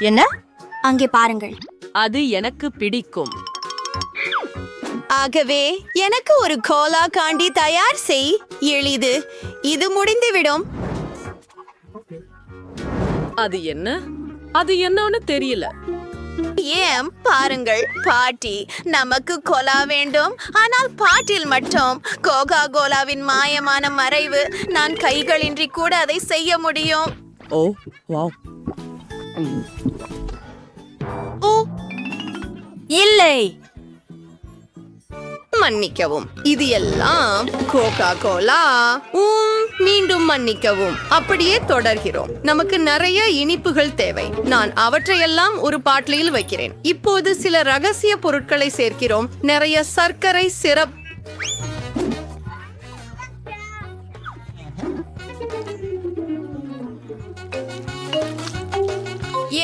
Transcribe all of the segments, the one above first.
என்ன? அங்கே பாருங்கள். அது எனக்கு பிடிக்கும். ஆகவே எனக்கு ஒரு கோலா காண்டி தயார் செய். எளிது. இது முடிந்துவிடும். அது என்ன? அது என்னன்னு தெரியல. ஏன் பாருங்கள் பாட்டி, நமக்கு கோலா வேண்டும். ஆனால் பாட்டில் மட்டும் கோகா கோலாவின் மாயமான மறைவு. நான் கைகளின்றி கூட அதை செய்ய முடியும். ஓ வாவ். ஓ இல்லை, மன்னிக்கவும், இது எல்லாம் கோகா கோலா. மீண்டும் மன்னிக்கவும். அப்படியே தொடர்கிறோம். நமக்கு நிறைய இனிப்புகள் தேவை. நான் அவற்றையெல்லாம் ஒரு பாட்டிலில் வைக்கிறேன். இப்போது சில ரகசிய பொருட்களை சேர்க்கிறோம். நிறைய சர்க்கரை சிரப்.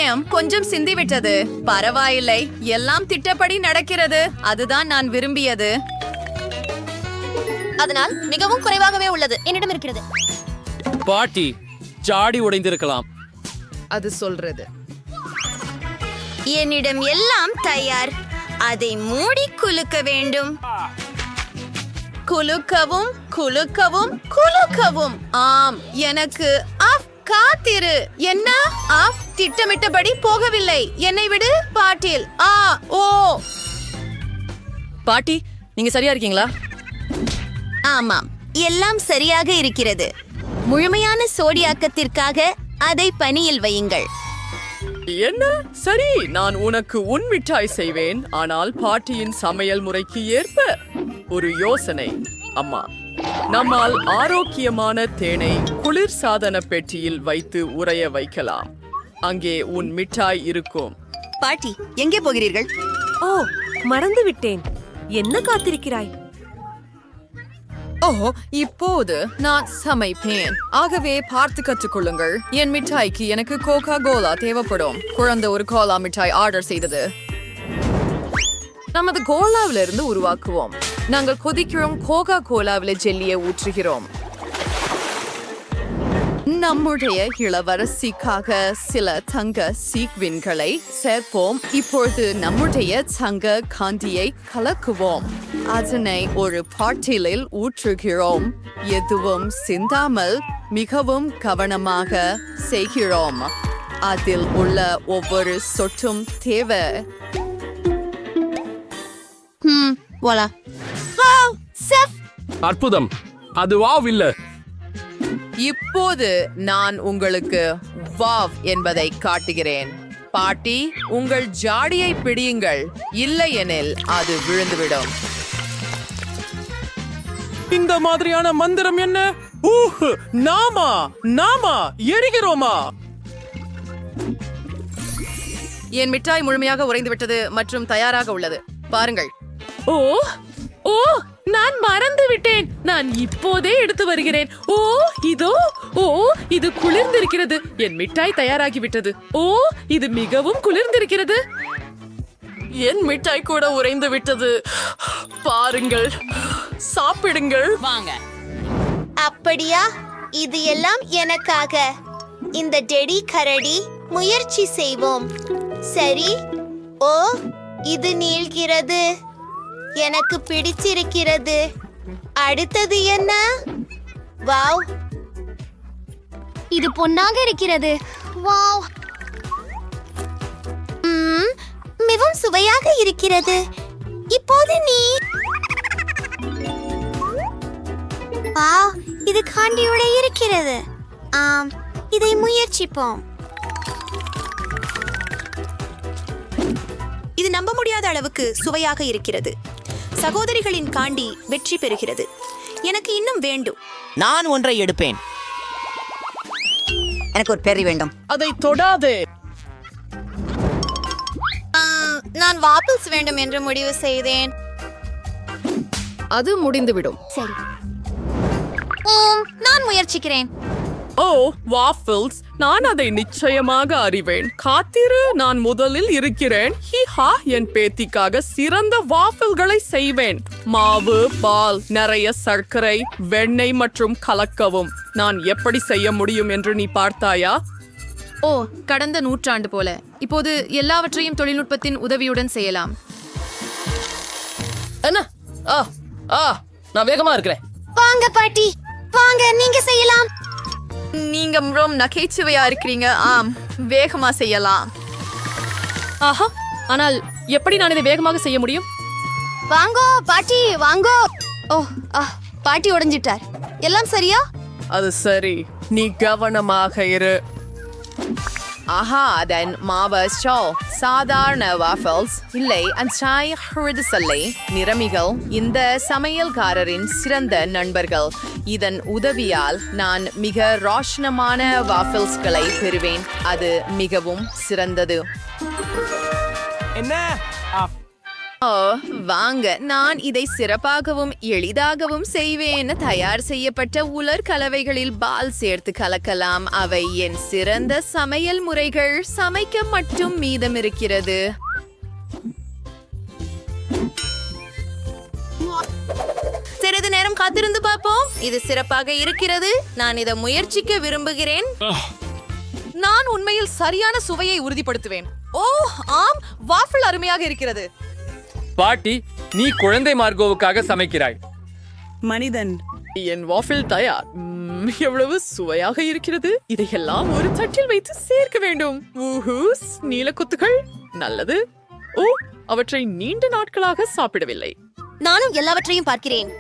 ஏன் கொஞ்சம் சிந்திவிட்டது? பரவாயில்லை, எல்லாம் திட்டப்படி நடக்கிறது. அதுதான் நான் விரும்பியது. அதனால் மிகவும் குறைவாகவே உள்ளது. என்னிடம் இருக்கிறது. பாட்டி, ஜாடி உடைந்திருக்கலாம். அது சொல்றது. என்னிடம் எல்லாம் தயார். அதை மூடி குலுக்க வேண்டும். குலுக்கவும் குலுக்கவும் குலுக்கவும். ஆம், எனக்கு காத்திரு. என்ன? திட்டமிட்டபடி போகவில்லை. என்னை விடு பாட்டில். ஓ பாட்டி, நீங்க சரியா இருக்கீங்களா? ஆமாம், எல்லாம் சரியாக இருக்கிறது. முழுமையான சோடியாக்கத்திற்காக அதை பனியில் வையுங்கள். என்ன? சரி, நான் உனக்கு உன் மிட்டாய் செய்வேன். ஆனால் பாட்டியின் சமையல் முறைக்கு ஏற்ப ஒரு யோசனை. அம்மா, நம்மால் ஆரோக்கியமான தேனை குளிர்சாதன பெட்டியில் வைத்து உறைய வைக்கலாம். அங்கே உன் மிட்டாய் இருக்கும். பாட்டி, எங்கே போகிறீர்கள்? ஓ, மறந்து விட்டேன். என்ன காத்திருக்கிறாய்? இப்போது நான் சமைப்பேன். ஆகவே பார்த்து கற்றுக்கொள்ளுங்கள். என் மிட்டாய்க்கு எனக்கு கோகா கோலா தேவைப்படும். குழந்தை ஒரு கோலா மிட்டாய் ஆர்டர் செய்தது. நமது கோலாவிலிருந்து உருவாக்குவோம். நாங்கள் கொதிக்கிறோம். கோகா கோலாவில் ஜெல்லியை ஊற்றுகிறோம். நம்முடைய இளவரசிக்காக சில தங்க சீக்வின்களை சேர்ப்போம். இப்பொழுது நம்முடைய தங்க காந்தியை கலக்குவோம். அதனை ஒரு பாட்டிலில் ஊற்றுகிறோம். எதுவும் சிந்தாமல் மிகவும் கவனமாக செய்கிறோம். அதில் உள்ள ஒவ்வொரு சொட்டும் தேவை. voilà. அற்புதம். அது வாவ் இல்ல. இப்போது நான் உங்களுக்கு வாவ் என்பதை காட்டுகிறேன். பாட்டி, உங்கள் ஜாடியை பிடியுங்கள். இல்லையெனில் அது விழுந்துவிடும். இந்த மாதிரியான மந்திரம் என்ன? நாமா எரிகிறோமா? என் மிட்டாய் முழுமையாக உறைந்து விட்டது மற்றும் தயாராக உள்ளது. பாருங்கள். ஓ ஓ, நான் மறந்து விட்டேன். நான் இப்போதே எடுத்து வருகிறேன். இது குளிர்ந்திருக்கிறது. என் மிட்டாய் தயாராகிவிட்டது. இது மிகவும் குளிர்ந்திருக்கிறது. என் மிட்டாய் கூட உறைந்து விட்டது. பாருங்கள், சாப்பிடுங்கள். வாங்க. அப்படியா? இது எல்லாம் எனக்காக. இந்த டெடி கரடி முயற்சி செய்வோம். சரி. ஓ, இது நீள்கிறது. எனக்கு பிடிச்சிருக்கிறது. அடுத்தது என்ன? வாவ், இது பொன்னாக இருக்கிறது. வாவ், மிகவும் சுவையாக இருக்கிறது. இப்போது நீ. வாவ், இது காண்டியோட இருக்கிறது. ஆம், இதை முயற்சிப்போம். இது நம்ப முடியாத அளவுக்கு சுவையாக இருக்கிறது. சகோதரிகளின் காண்டி வெற்றி பெறுகிறது. எனக்கு இன்னும் வேண்டும். நான் ஒன்றை எடுப்பேன். எனக்கு ஒரு பெரி வேண்டும். அதை தொடாதே. நான் வாபிள்ஸ் வேண்டும் என்று முடிவு செய்தேன். அது முடிந்துவிடும். சரி. நான் முயற்சிக்கிறேன். வாஃபிள்ஸ், நான் அதை நிச்சயமாக அறிவேன். காத்திரு, நான் முதலில் இருக்கிறேன். என் பேத்திக்காக சிறந்த வாஃபிள்களை செய்வேன். மாவு, பால், நிறைய சர்க்கரை, வெண்ணெய் மற்றும் கலக்கவும். நான் எப்படி செய்ய முடியும் என்று நீ பார்த்தாயா? கடந்த நூற்றாண்டு போல இப்போது எல்லாவற்றையும் தொழில்நுட்பத்தின் உதவியுடன் செய்யலாம். என்ன நான் வேகமா இருக்கிறேன். வாங்க பாட்டி, வாங்க, நீங்க செய்யலாம். நீங்க ரொம்ப நகைச்சுவையா இருக்கிறீங்க. ஆம், வேகமா செய்யலாம். ஆஹா, ஆனால் எப்படி நான் இதை வேகமாக செய்ய முடியும்? வாங்கோ பாட்டி, வாங்கோ. ஓ, பாட்டி உடைஞ்சிட்டார். எல்லாம் சரியா? அது சரி, நீ கவனமாக இரு. ஆஹா, அதன் மாவஸ்டோ சாதாரண வாஃபல்ஸ் இல்லை, அன்சாய் நிறமிகள் இந்த சமையல்காரரின் சிறந்த நண்பர்கள். இதன் உதவியால் நான் மிக ரோஷனமான வாஃபல்ஸ்களை பெறுவேன். அது மிகவும் சிறந்தது. வாங்க, நான் இதை சிறப்பாகவும் எளிதாகவும் செய்வேன். தயார் செய்யப்பட்ட உலர் கலவைகளில் பால் சேர்த்து கலக்கலாம். அவை என் சிறந்த சமையல் முறைகள். சமைக்க மட்டும் மீதம் இருக்கிறது. சிறிது நேரம் காத்திருந்து பார்ப்போம். இது சிறப்பாக இருக்கிறது. நான் இதை முயற்சிக்க விரும்புகிறேன். நான் உண்மையில் சரியான சுவையை உறுதிப்படுத்துவேன். ஓ ஆம், வாஃபிள் அருமையாக இருக்கிறது. பாட்டி, நீ குழந்தை மார்கோவுக்காக சமைக்கிறாய். மனிதன் என் வாஃபிள் தயார். எவ்வளவு சுவையாக இருக்கிறது. இதையெல்லாம் ஒரு தட்டில் வைத்து சேர்க்க வேண்டும். ஊஹூஸ், நீலக்குத்துகள் நல்லது. ஓ, அவற்றை நீண்ட நாட்களாக சாப்பிடவில்லை. நானும் எல்லாவற்றையும் பார்க்கிறேன்.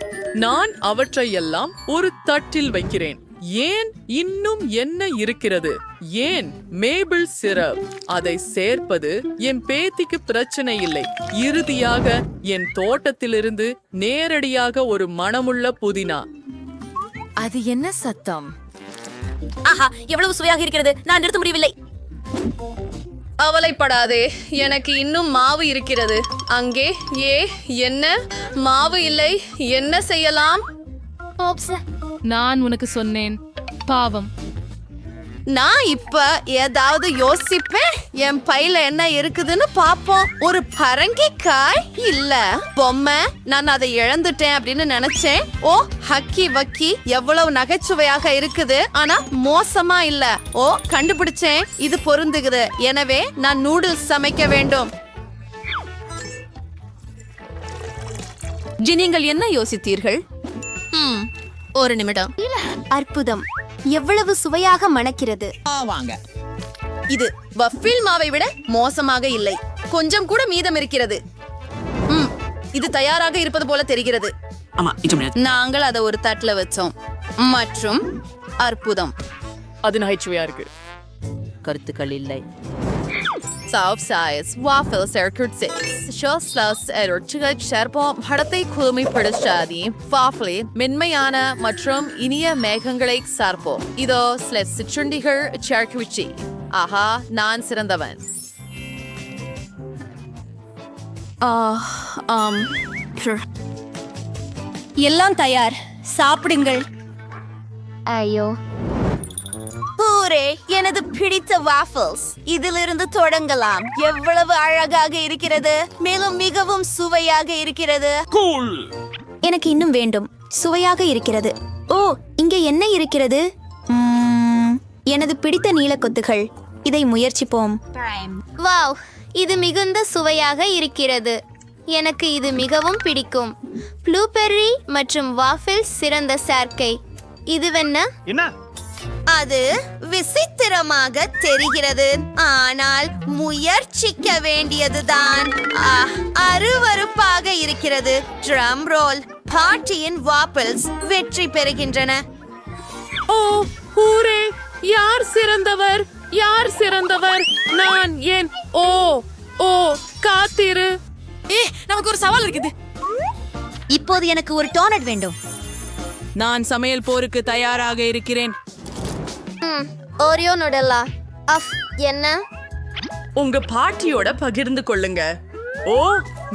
நான் அவற்றை எல்லாம் ஒரு தட்டில் வைக்கிறேன். ஏன் இன்னும் என்ன இருக்கிறது? ஏன் மேபிள் சிரப்? அதை சேர்ப்பது என் பேத்திக்கு பிரச்சனை இல்லை. இறுதியாக என் தோட்டத்திலிருந்து நேரடியாக ஒரு மணமுள்ள புதினா. அது என்ன சத்தம்? ஆஹா, எவ்வளவு சுவையாக இருக்கிறது. நான் நிறுத்த முடியவில்லை. கவலைப்படாதே, எனக்கு இன்னும் மாவு இருக்கிறது. அங்கே என்ன மாவு இல்லை. என்ன செய்யலாம்? நான் உனக்கு சொன்னேன், பாவம். நான் இப்ப ஏதாவது யோசிப்பேன். என் பையில என்ன இருக்குதுன்னு பாப்போம். ஒரு பரங்கிக்காய் இல்ல, பொம்மை. நான் அதை இழந்துட்டேன் அப்படின்னு நினைச்சேன். ஓ, ஹக்கி வக்கி, எவ்வளவு நகைச்சுவையாக இருக்குது. ஆனா மோசமா இல்ல. ஓ, கண்டுபிடிச்சேன். இது பொருந்துகுது. எனவே நான் நூடுல்ஸ் சமைக்க வேண்டும். நீங்கள் என்ன யோசித்தீர்கள்? ஒரு நிமிடம். அற்புதம், எவ்வளவு சுவையாக மணக்கிறது. இது வஃபில் மாவை விட மோசமாக இல்லை. கொஞ்சம் கூட மீதம் இருக்கிறது. இது தயாராக இருப்பது போல தெரிகிறது. நாங்கள் அதை ஒரு தட்டுல வச்சோம். மற்றும் அற்புதம். அது நகைச்சுவையா இருக்கு. கருத்துக்கள் இல்லை. படத்தை குழுமைப்படுத்தாதி வாஃபிளை மென்மையான மற்றும் இனிய மேகங்களை சார்ப்போம். இதோ சிற்றுண்டிகள் சேர்க்குவிச்சி. ஆஹா, நான் சிறந்தவன். எல்லாம் தயார், சாப்பிடுங்கள். ஐயோ, பூரே, எனது பிடித்த வாஃபிள்ஸ். இதிலிருந்து தொடங்கலாம். எவ்வளவு அழகாக இருக்கிறது, மேலும் மிகவும் சுவையாக இருக்கிறது. எனக்கு இன்னும் வேண்டும். சுவையாக இருக்கிறது. ஓ, இங்கே என்ன இருக்கிறது? எனது பிடித்த நீலக்கொத்துகள். இதை முயற்சிப்போம். வாவ், இது மிகுந்த சுவையாக இருக்கிறது. எனக்கு இது மிகவும் பிடிக்கும். ப்ளூபெர்ரி மற்றும் வாஃபிள் சிறந்த சேர்க்கை. இதுவென்ன? அது விசித்திரமாக தெரிகிறது, ஆனால் முயற்சிக்க வேண்டியதுதான். அருவருப்பாக இருக்கிறது. Drum role. பாட்டியின் வாஃபிள்ஸ் வெற்றி பெறுகின்றன. ஓ, ஹூரே! யார் சிறந்தவர்? யார் சிறந்தவர்? நான் ஏன்? ஓ, காத்திரு. நமக்கு ஒரு சவால் இருக்குது. இப்போது எனக்கு ஒரு டோனட் வேண்டும். நான் சமையல் போருக்கு தயாராக இருக்கிறேன். ஓரியோ நுடலா. என்ன? உங்க பாட்டியோட பகிர்ந்து கொள்ளுங்க. ஓ,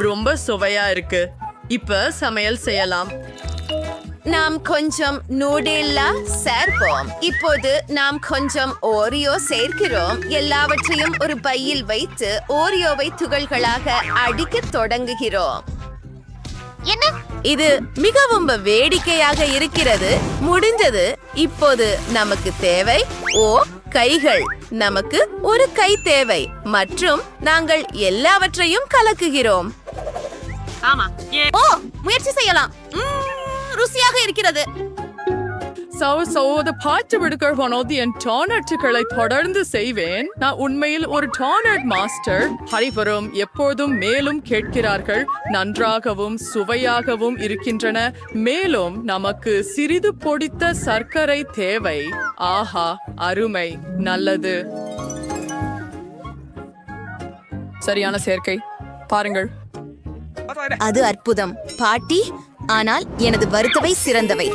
ரொம்ப சுவையா இருக்கு. இப்ப சமையல் செய்யலாம். நாம் கொஞ்சம் நூடெல்லா சேர்ப்போம். இப்போது நாம் கொஞ்சம் ஓரியோ சேர்க்கிறோம். எல்லாவற்றையும் ஒரு பையில் வைத்து ஓரியோவை துகள்களாக அடிக்க தொடங்குகிறோம். என்ன? இது மிகவும் வேடிக்கையாக இருக்கிறது. முடிஞ்சது. இப்போது நமக்கு தேவை கைகள். நமக்கு ஒரு கை தேவை மற்றும் நாங்கள் எல்லாவற்றையும் கலக்குகிறோம். ஓ, முயற்சி செய்யலாம். ருசியாக இருக்கிறது. சோத பாட்டு விடுக்கிறவனோது என் டானட்டுகளை தொடர்ந்து செய்வேன். நான் உண்மையில் ஒரு டானட் மாஸ்டர். அனைவரும் எப்போதும் மேலும் கேட்கிறார்கள். நன்றாகவும் சுவையாகவும் இருக்கின்றன. மேலும் நமக்கு சிறிது பொடித்த சர்க்கரை தேவை. ஆஹா, அருமை, நல்லது. சரியான சேர்க்கை பாருங்கள். அது அற்புதம் பாட்டி. ஆனால் எனது வறுத்தவை சிறந்தவை.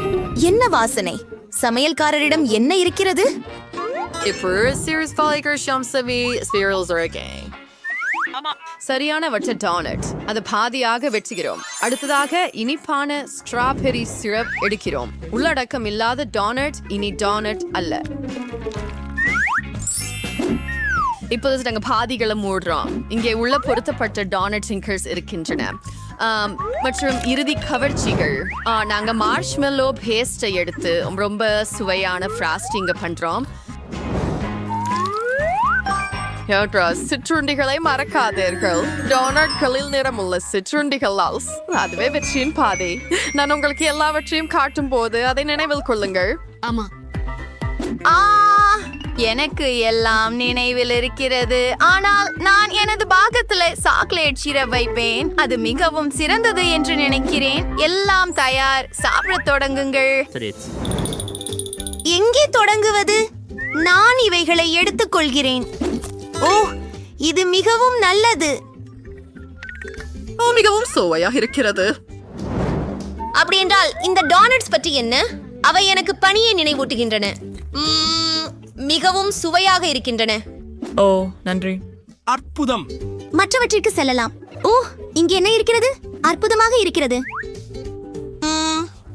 என்ன வாசனை! சமையல்காரரிடம் என்ன இருக்கிறது? சரியானவற்ற டானட். அது பாதியாக வெட்டுகிறோம். அடுத்ததாக இனிப்பான ஸ்ட்ராபெரி சிரப் எடுக்கிறோம். உள்ளடக்கம் இல்லாத டானட் இனி டானட் அல்ல. இப்போது நாங்கள் பாதிகளை மூடுறோம். இங்கே உள்ள பொருத்தப்பட்ட டானட் சிங்கர்ஸ் இருக்கின்றன மற்றும் இறுதி கவர்ச்சிகள். நாங்கள் மார்ஷ்மெல்லோ பேஸ்ட்டை எடுத்து ரொம்ப சுவையான ஃப்ராஸ்டிங்கை பண்ணுறோம். சிற்றுண்டிகளை மறக்காதீர்கள். டோனட்களில் நிறமுள்ள சிற்றுண்டிகளால் அதுவே வெற்றியின் பாதை. நான் உங்களுக்கு எல்லாவற்றையும் காட்டும் போது அதை நினைவில் கொள்ளுங்கள். ஆமா, எனக்கு எல்லாம் நினைவில் இருக்கிறது. ஆனால் நான் எனது பாகத்துல சாக்லேட் சிரப் வைப்பேன். அது மிகவும் சிறந்தது என்று நினைக்கிறேன். எல்லாம் தயார். சாப்பிட தொடங்குங்கள். எங்கே தொடங்குவது? நான் இவைகளை எடுத்துக் கொள்கிறேன். ஓ, இது மிகவும் நல்லது. மிகவும் சுவையாக இருக்கிறது. அப்படி என்றால் இந்த டோனட்ஸ் பற்றி என்ன? அவை எனக்கு பனியை நினைவூட்டுகின்றன. மிகவும் சுவையாக இருக்கின்றன. ஓ, நன்றி. அற்புதம். மற்றவற்றிற்கு செல்லலாம். ஓ, இங்கே என்ன இருக்கிறது? அற்புதமாக இருக்கிறது.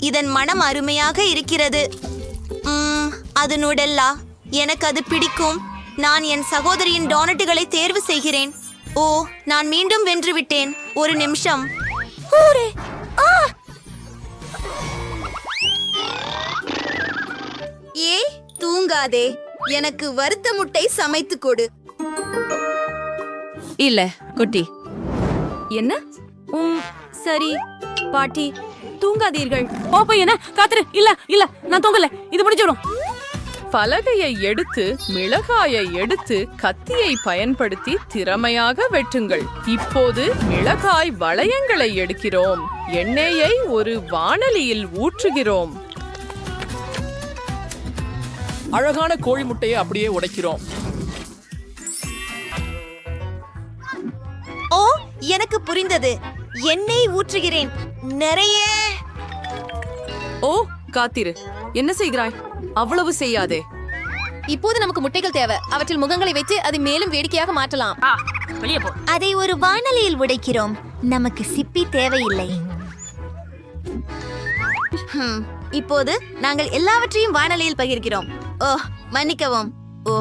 இதன் மனம் அருமையாக இருக்கிறது. அது நுடல்லா. எனக்கு அது பிடிக்கும். நான் என் சகோதரியின் டோனட்டுகளை தேர்வு செய்கிறேன். ஓ, நான் மீண்டும் வென்று விட்டேன். ஒரு நிமிஷம். ஏ, தூங்காதே. எனக்கு வறுத்த முட்டை சமைத்து கொடு. இல்ல குட்டி. என்ன? சரி பாட்டி, தூங்காதீர்கள். ஓ பையன காத்துரு. இல்ல இல்ல, நான் தூங்கல. இது முடிஞ்சிடும். பலகையை எடுத்து மிளகாயை எடுத்து கத்தியை பயன்படுத்தி திறமையாக வெட்டுங்கள். இப்போது மிளகாய் வளையங்களை எடுக்கிறோம். எண்ணெயை ஒரு வாணலியில் ஊற்றுகிறோம். அழகான கோழி முட்டையை அப்படியே உடைக்கிறோம். ஓ, எனக்கு புரிந்தது. எண்ணெய் ஊற்றுகிறேன். நிறைய. ஓ, காத்திரு. என்ன செய்கிறாய்? அவ்வளவு செய்யாதே. இப்போது நமக்கு முட்டைகள் தேவை. அவற்றில் முகங்களை வைத்து அதை மேலும் வேடிக்கையாக மாற்றலாம். அதை ஒரு வாணலியில் உடைக்கிறோம். நமக்கு சிப்பி தேவையில்லை. இப்போது நாங்கள் எல்லாவற்றையும் வாணலியில் பகிர்கிறோம். ஓ, மன்னிக்கவும். ஓ,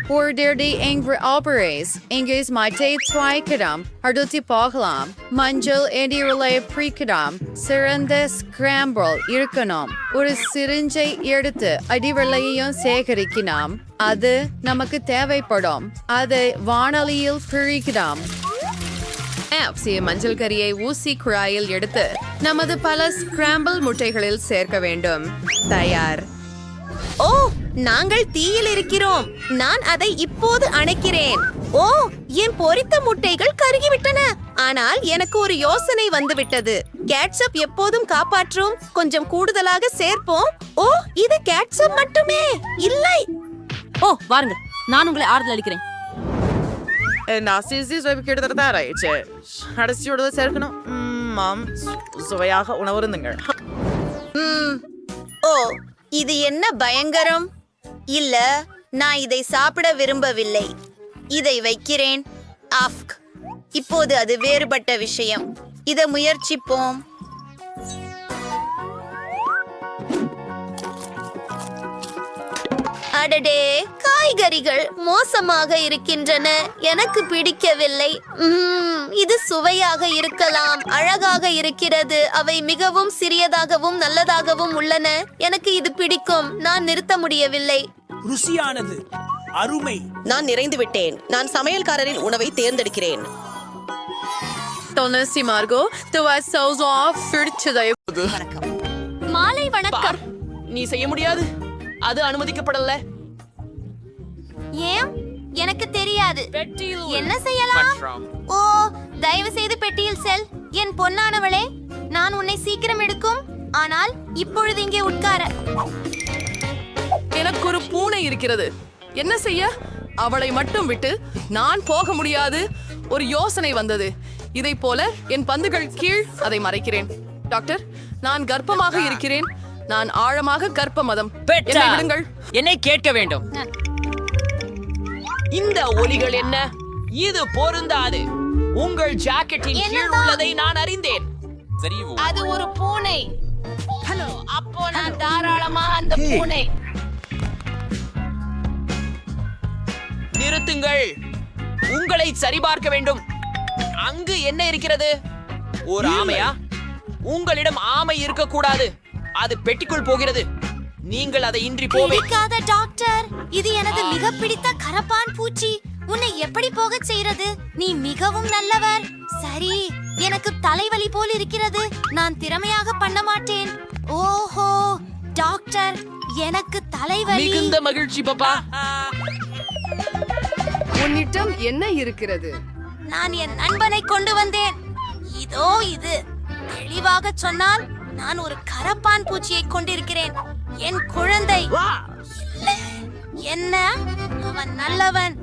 Order angry operas. Engage my tape twikedam. Arduti poglam. Manjal edirule prekadam. Siranda scramble. Irkanam. ஒரு சிரிஞ்சை எடுத்து அடிவளையும் சேகரிக்கலாம். அது நமக்கு தேவைப்படும். அதை வாணலியில் பிரிக்கலாம். மஞ்சள் கரியை ஊசி குழாயில் எடுத்து நமது பல ஸ்கிராம்பிள் முட்டைகளில் சேர்க்க வேண்டும். தயார். ஓ, நாங்கள் தீயில் இருக்கிறோம். நான் அதை இப்போது அணைக்கிறேன். ஓ, என் பொரித்த முட்டைகள் கருகிவிட்டன. ஆனால் எனக்கு ஒரு யோசனை வந்துவிட்டது. கேட்சப் எப்போதும் காப்பாற்றும். கொஞ்சம் கூடுதலாக சேர்ப்போம். ஓ, இது கேட்சப் மட்டுமே இல்லை. ஓ, வாருங்க, நான் உங்களை ஆறுதல் அளிக்கிறேன். கடைசியோட சேர்க்கணும். சுவையாக உணவுருந்துங்கள். ஓ, இது என்ன பயங்கரம்! இல்ல, நான் இதை சாப்பிட விரும்பவில்லை. இதை வைக்கிறேன். ஆஃப்க். இப்போது அது வேறுபட்ட விஷயம். இதை முயற்சிப்போம். அடடே, காய்கறிகள் மோசமாக இருக்கின்றன. எனக்கு பிடிக்கவில்லை. இது சுவையாக இருக்கலாம், அழகாக இருக்கிறது. அவை மிகவும் சிறியதாகவும் நல்லதாகவும் உள்ளன. எனக்கு இது பிடிக்கும். நான் நிறுத்த முடியவில்லை. ருசியானது. அருமை. நான் நிறைந்து விட்டேன். நான் சமையல்காரரின் உணவை தேர்ந்தெடுக்கிறேன். Tonesi Margot, du weißt so für today. மாலை வணக்கம். நீ செய்ய முடியாது, அது அனுமதிக்கப்படல. ஏன் எனக்கு தெரியாது. என்ன செய்யலாம்? ஓ, தயவு செய்து பெட்டியில் செல். என் பொன்னானவளே, நான் உன்னை சீக்கிரம் எடுக்கும். ஆனால் இப்பொழுது இங்கே உட்கார. எனக்கு ஒரு பூனை இருக்கிறது. என்ன செய்ய? அவளை மட்டும் விட்டு நான் போக முடியாது. ஒரு யோசனை வந்தது. இதை போல என் பந்துகள் கீழ் அதை மறைக்கிறேன். டாக்டர், நான் கர்ப்பமாக இருக்கிறேன். நான் ஆழமாக கர்ப்ப மதம். என்னை விடுங்கள். என்னை கேட்க வேண்டும். இந்த ஒலிகள் என்ன? இது பொருந்தாது. உங்கள் ஜாக்கெட்டின் கீழ் உள்ளதை நான் அறிந்தேன். சரி, அது ஒரு பூனை. ஹலோ, அப்போ நான் தாராளமா அந்த பூனை. நிறுத்துங்கள். உங்களை சரிபார்க்க வேண்டும். அங்கு என்ன இருக்கிறது? ஒரு ஆமையா? உங்களிடம் ஆமை இருக்கக்கூடாது. அது பெட்டிக்குள் போகிறது. நீங்கள் அதை இன்றி போவே. பிடிக்காத டாக்டர், இது எனது மிக பிடித்த கரப்பான் பூச்சி. உன்னை எப்படி போகச் செய்யறது? நீ மிகவும் நல்லவர். சரி, எனக்கு தலைவலி போல் இருக்கிறது. நான் திறமையாக பண்ண மாட்டேன். ஓஹோ டாக்டர், எனக்கு தலைவலி. மிகுந்த மகிழ்ச்சி பாப்பா. உன்னிடம் என்ன இருக்கிறது? நான் என் நண்பனை கொண்டு வந்தேன். இதோ இது. தெளிவாக சொன்னால் நான் ஒரு கரப்பான் பூச்சியை கொண்டிருக்கிறேன். என் குழந்தை. இல்லை. என்ன? அவன் நல்லவன்,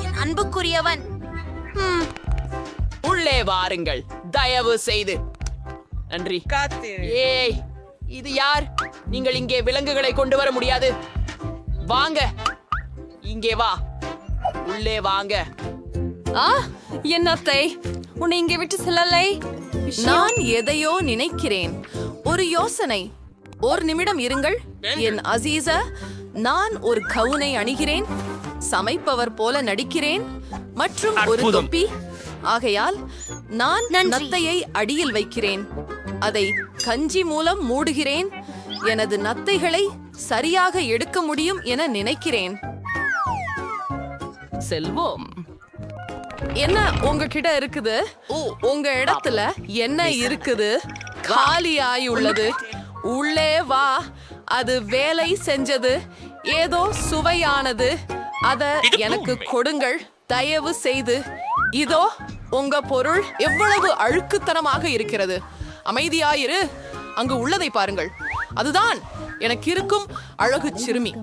என் அன்புக்குரியவன். உள்ளே வாருங்கள், தயவு செய்து. நன்றி. ஏய், இது யார்? நீங்கள் இங்கே விலங்குகளை கொண்டு வர முடியாது. வாங்க, இங்கே வா. உள்ளே வாங்க. என்னத்தை உன்னை இங்கே விட்டு செல்லலை. நான் எதையோ நினைக்கிறேன். ஒரு யோசனை. ஒரு நிமிடம் இருங்கள். என் அசீசா, நான் ஒரு கவுனை அணிகிறேன். சமைப்பவர் போல நடிக்கிறேன் மற்றும் ஒரு தொப்பி. ஆகையால் நான் நத்தையை அடியில் வைக்கிறேன். அதை கஞ்சி மூலம் மூடுகிறேன். எனது நத்தைகளை சரியாக எடுக்க முடியும் என நினைக்கிறேன். செல்வோம். என்ன உங்ககிட்ட இருக்குது? உங்க இடத்துல என்ன இருக்குது? காலியாய் உள்ளது. உள்ளே வா. அது வேலை செஞ்சது. ஏதோ சுவையானது. அத எனக்கு கொடுங்கள் தயவு செய்து. இதோ உங்க பொருள். எவ்வளவு அழுக்குத்தனமாக இருக்கிறது. அமைதியாயிரு. அங்கு உள்ளதை பாருங்கள். அதுதான் எனக்கு இருக்கும் அழகு சிறுமி.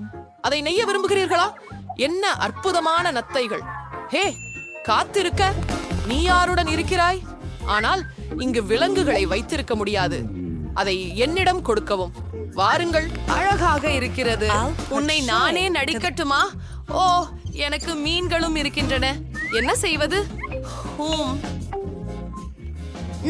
அதை நெய்ய விரும்புகிறீர்களா? என்ன அற்புதமான நத்தைகள். ஹே, காத்திருக்க. நீ யாருடன் இருக்கிறாய்? ஆனால் இங்கு விலங்குகளை வைத்திருக்க முடியாது. அதை என்னிடம் கொடுக்கவும். வாருங்கள். அழகாக இருக்கிறது. உன்னை நானே நடிக்கட்டுமா? ஓ, எனக்கு மீன்களும் இருக்கின்றன. என்ன செய்வது?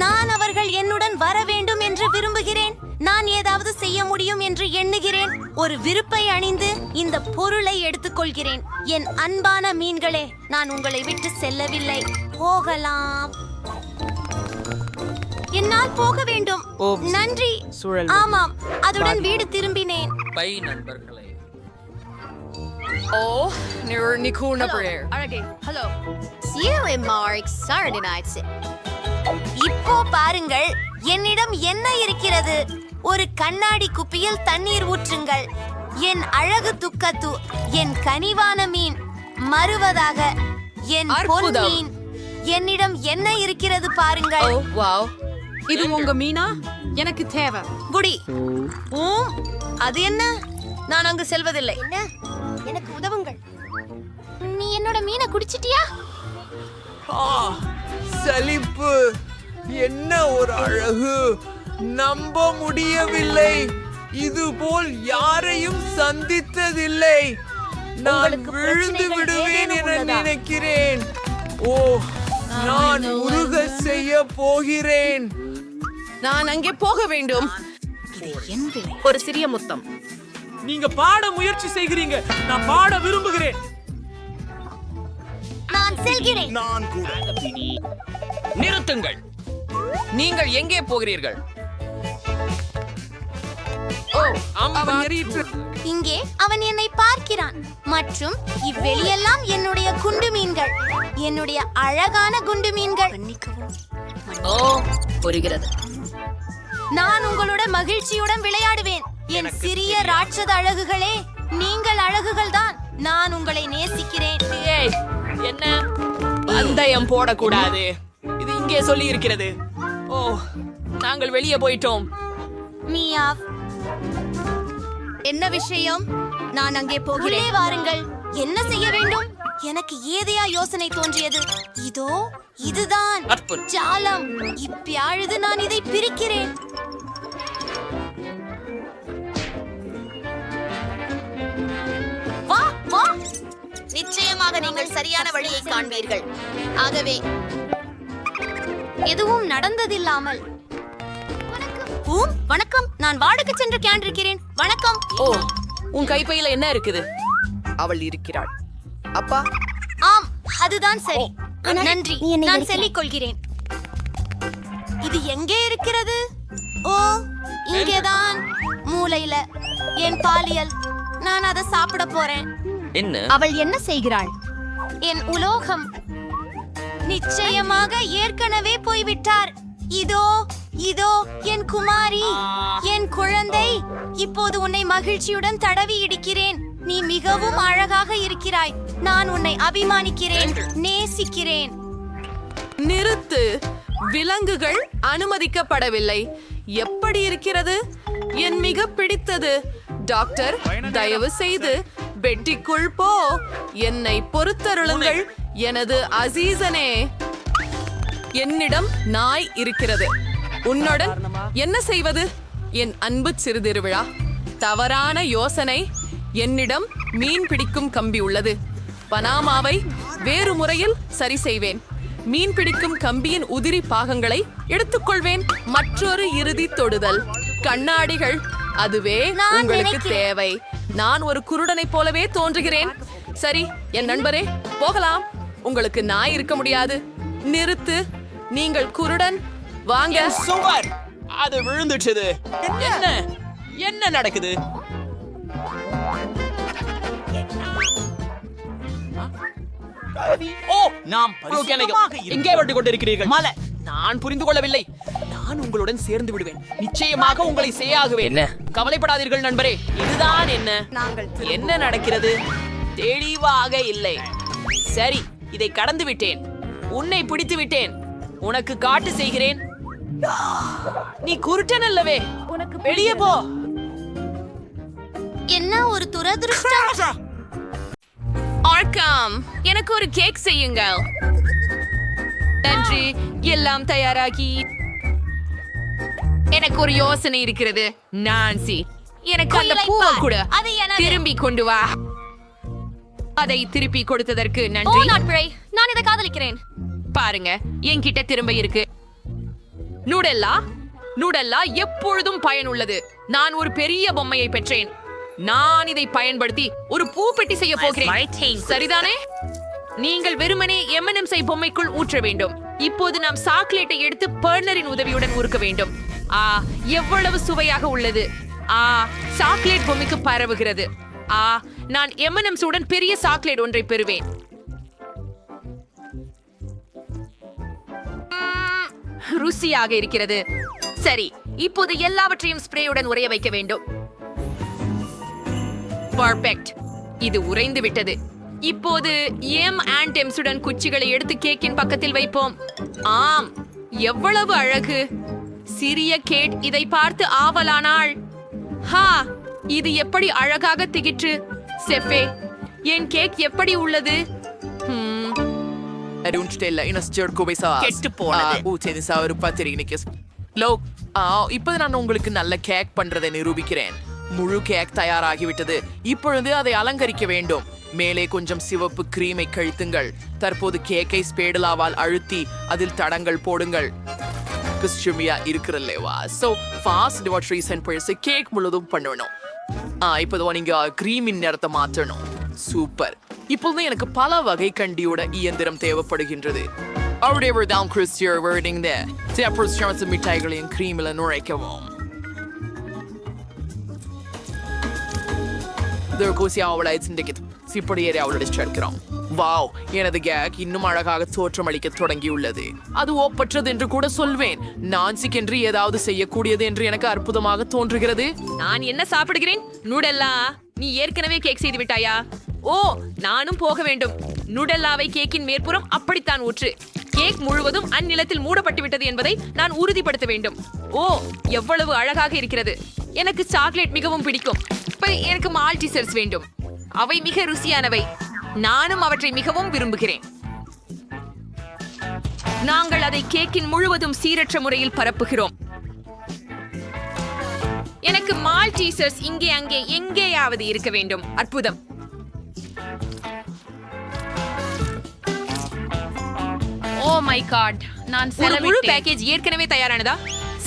நான் அவர்கள் என்னுடன் வர வேண்டும் என்று விரும்புகிறேன். நான் ஏதாவது செய்ய முடியும் என்று எண்ணுகிறேன். ஒரு விருப்பை அணிந்து இந்த பொருளை எடுத்துக்கொள்கிறேன். என் அன்பான மீன்களே, நான் உங்களை விட்டு செல்லவில்லை. போகலாம். என்னால் போக வேண்டும். நன்றி. ஆமாம், அதுடன் வீடு திரும்பினேன். பை நண்பர்களே. ஓ, நீ கூர்ன பிள்ளையர். அழகே, ஹலோ. இப்போ பாருங்கள், என்னிடம் என்ன இருக்கிறது? ஒரு கண்ணாடி குப்பியில் தண்ணீர் ஊற்றுங்கள். என் அழகு துக்கத்து, என் கனிவான மீன் மறுவதாக, என் பொன் மீன். என்னிடம் என்ன இருக்கிறது பாருங்கள். ஓ, வாவ். இது உங்க மீனா? எனக்கு தேவை. குடி. அது என்ன? நான் அங்கு செல்வதில்லை. என்ன? எனக்கு உதவுங்கள். நீ என்னோட மீனை குடிச்சிட்டியா? சலிப்பு. என்ன ஒரு அழகு. நம்ப முடியவில்லை. இதுபோல் யாரையும் சந்தித்ததில்லை. நான் விழுந்து விடுவேன் என நினைக்கிறேன். ஓ, நான் உருக செய்ய போகிறேன். நான் அங்கே போக வேண்டும். ஒரு சிறிய முத்தம். நீங்க பாட முயற்சி செய்கிறீங்க. நான் பாட விரும்புகிறேன். நான் செல்கிறேன். நான் கூட. நிறுத்துங்கள். நீங்கள் எங்கே போகிறீர்கள்? ஓ, இங்கே அவன் என்னை பார்க்கிறான் மற்றும் இவ்வெளியெல்லாம் என்னுடைய குண்டு மீன்கள், என்னுடைய அழகான குண்டு மீன்கள். புரிகிறது. நான் உங்களோட மகிழ்ச்சியுடன் விளையாடுவேன். என் சிறிய ராட்சத அழகுகளே, நீங்கள் அழகுகள் தான். நான் உங்களை நேசிக்கிறேன். ஏய், என்ன பந்தயம் போடக்கூடாது, இது இங்கே சொல்லி இருக்கிறது. ஓ, நாங்கள் வெளியே போயிட்டோம். மியாவ். என்ன விஷயம்? நான் அங்கே உள்ளே போகிறேன். வாருங்கள். என்ன செய்ய வேண்டும்? எனக்கு ஏதையா யோசனை தோன்றியது. இதோ இதுதான் ஜாலம். இப்பொழுது நான் இதை பிரிக்கிறேன். வா வா, நிச்சயமாக நீங்கள் சரியான வழியை காண்பீர்கள். ஆகவே எதுவும் நடந்ததில்லாமல். வணக்கம், நான் வாடகை சென்று கேண்டிருக்கிறேன். வணக்கம். ஓ, உன் கைப்பையில என்ன இருக்குது? அவள் இருக்கிறாள். அப்பா, ஆம், அதுதான் சரி. நன்றி, நான் சொல்லிக் கொள்கிறேன். இது எங்கே இருக்கிறது? ஓ, இங்கேதான், மூலையில. என் பாலியல், நான் அதை சாப்பிட போறேன். என்ன? அவள் என்ன செய்கிறாள்? என் உலோகம் நிச்சயமாக ஏற்கனவே போய்விட்டார். இதோ இதோ என் குமாரி, என் குழந்தை. இப்போது உன்னை மகிழ்ச்சியுடன் தடவி இடிக்கிறேன். நீ மிகவும் அழகாக இருக்கிறாய். நான் உன்னை அபிமானிக்கிறேன், நேசிக்கிறேன். நிறுத்து. விலங்குகள் அனுமதிக்கப்படவில்லை. எப்படி இருக்கிறது? என் மிக பிடித்தது. டாக்டர், தயவு செய்து பெட்டிக்குள் போ. என்னை பொறுத்தருளுங்கள் எனது அசீசனே. என்னிடம் நாய் இருக்கிறது. உன்னுடன் என்ன செய்வது? என் அன்பு சிறுதிருவிழா. தவறான யோசனை. என்னிடம் மீன் பிடிக்கும் கம்பி உள்ளது. பனாமாவை வேறு முறையில் சரி செய்வேன். மீன் பிடிக்கும் கம்பியின் உதிரி பாகங்களை எடுத்துக்கொள்வேன். மற்றொரு இறுதி தொடுதல். கண்ணாடிகள், அதுவே உங்களுக்கு தேவை. நான் ஒரு குருடனைப் போலவே தோன்றுகிறேன். சரி என் நண்பரே, போகலாம். உங்களுக்கு நாய் இருக்க முடியாது. நிறுத்து. நீங்கள் குருடன். வாங்க. சுவர் அது விழுந்துட்டது. என்ன என்ன நடக்குது? ஓ, நாம் எங்கே வந்து கொண்டிருக்கிறீர்கள்? மலை, நான் புரிந்து கொள்ளவில்லை. நான் உங்களுடன் சேர்ந்து விடுவேன். நிச்சயமாக உங்களை செய்யாகுவேன். கவலைப்படாதீர்கள் நண்பரே. இதுதான் என்ன? என்ன நடக்கிறது? தெளிவாக இல்லை. சரி, இதை கடந்து விட்டேன். உன்னை பிடித்து விட்டேன். உனக்கு காட்டு செய்கிறேன். நீ குருட்டன் அல்லவே. உனக்கு வெளியே போ. என்ன ஒரு துரதிருஷ்டம். ஆர்காம், எனக்கு ஒரு கேக் செய்யுங்கள். நன்றி. எல்லாம் தயாராகி. எனக்கு ஒரு யோசனை இருக்கிறது. நான்சி, எனக்கு அந்த பூவை கூட அது எனது. திரும்பி கொண்டு வா. அதை திருப்பி கொடுத்ததற்கு நன்றி. நான் இதை காதலிக்கிறேன். பாருங்க, என்கிட்ட திரும்ப இருக்கு. நூடெல்லா நூடெல்லா எப்பொழுதும் பயனுள்ளது. நான் ஒரு பெரிய பொம்மையை பெற்றேன். நான் இதை பயன்படுத்தி ஒரு பூப்பெட்டி செய்ய போகிறேன். சரிதானே? நீங்கள் வெறுமனே M&M's பொம்மைக்குள் ஊற்ற வேண்டும். இப்போது நாம் சாக்லேட்டை எடுத்து பர்னரின் உதவியுடன் உருக்க வேண்டும். எவ்வளவு சுவையாக உள்ளது. சாக்லேட் பொம்மைக்கு பரவுகிறது. நான் M&M's உடன் பெரிய சாக்லேட் ஒன்றை பெறுவேன். ருசியாக இருக்கிறது. சரி, இப்போது எல்லாவற்றையும் ஸ்ப்ரேயுடன் உறைய வைக்க வேண்டும். பர்ஃபெக்ட். இது உறைந்து விட்டது. இப்போது M&M's உடன் குச்சிகளை எடுத்து கேக்கின் பக்கத்தில் வைப்போம். ஆம், எவ்வளவு அழகு. சிறிய கேட் இதை பார்த்து ஆவலானாள். இது எப்படி அழகாக திகிற்று. செஃபே, என் கேக் எப்படி உள்ளது? இப்போது நான் உங்களுக்கு நல்ல கேக் பண்றதை நிரூபிக்கிறேன். முழு கேக் தயாராகிவிட்டது. இப்பொழுது அதை அலங்கரிக்க வேண்டும். மேலே கொஞ்சம் சிவப்பு கிரீமை கழித்துங்கள். தற்போது கேக்கை ஸ்பேடுலாவால் அழுத்தி அதில் தடங்கள் போடுங்கள். கேக் முழுதும் பண்ணணும். இப்போது நீங்க கிரீமின் நிறத்தை மாற்றணும். சூப்பர். இப்போது எனக்கு பல வகை கண்டியோட இயந்திரம் தேவைப்படுகின்றது. மிட்டாய்களையும் கிரீமில் நுழைக்கவும். வாவ், எனது கேக் இன்னும் அழகாக தோற்றமளிக்க தொடங்கியுள்ளது. அது ஒப்பற்றது என்று கூட சொல்வேன். நான்சிக்கென்று ஏதாவது செய்யக்கூடியது என்று எனக்கு அற்புதமாக தோன்றுகிறது. நான் என்ன சாப்பிடுகிறேன்? நூடல்லா. நீ ஏற்கனவே கேக் செய்து விட்டாயா? ஓ, நானும் போக வேண்டும். நூடல்லாவை கேக்கின் மேற்புறம் அப்படித்தான் ஊற்று. கேக் முழுவதும் அந்நிலத்தில் மூடப்பட்டு விட்டது என்பதை நான் உறுதிப்படுத்த வேண்டும். ஓ, எவ்வளவு அழகாக இருக்கிறது. எனக்கு சாக்லேட் மிகவும் பிடிக்கும். எனக்கு மால்டிசர்ஸ் வேண்டும். அவை மிக ருசியானவை. நானும் அவற்றை மிகவும் விரும்புகிறேன். நாங்கள் அதை கேக்கின் முழுவதும் சீரற்ற முறையில் பரப்புகிறோம். எனக்கு மால்டீசர்ஸ் இங்கே அங்கே எங்கேயாவது இருக்க வேண்டும். அற்புதம். ஓ மை காட், நான் ஒரு முழு பேக்கேஜ் ஏற்கனவே தயாரானதா?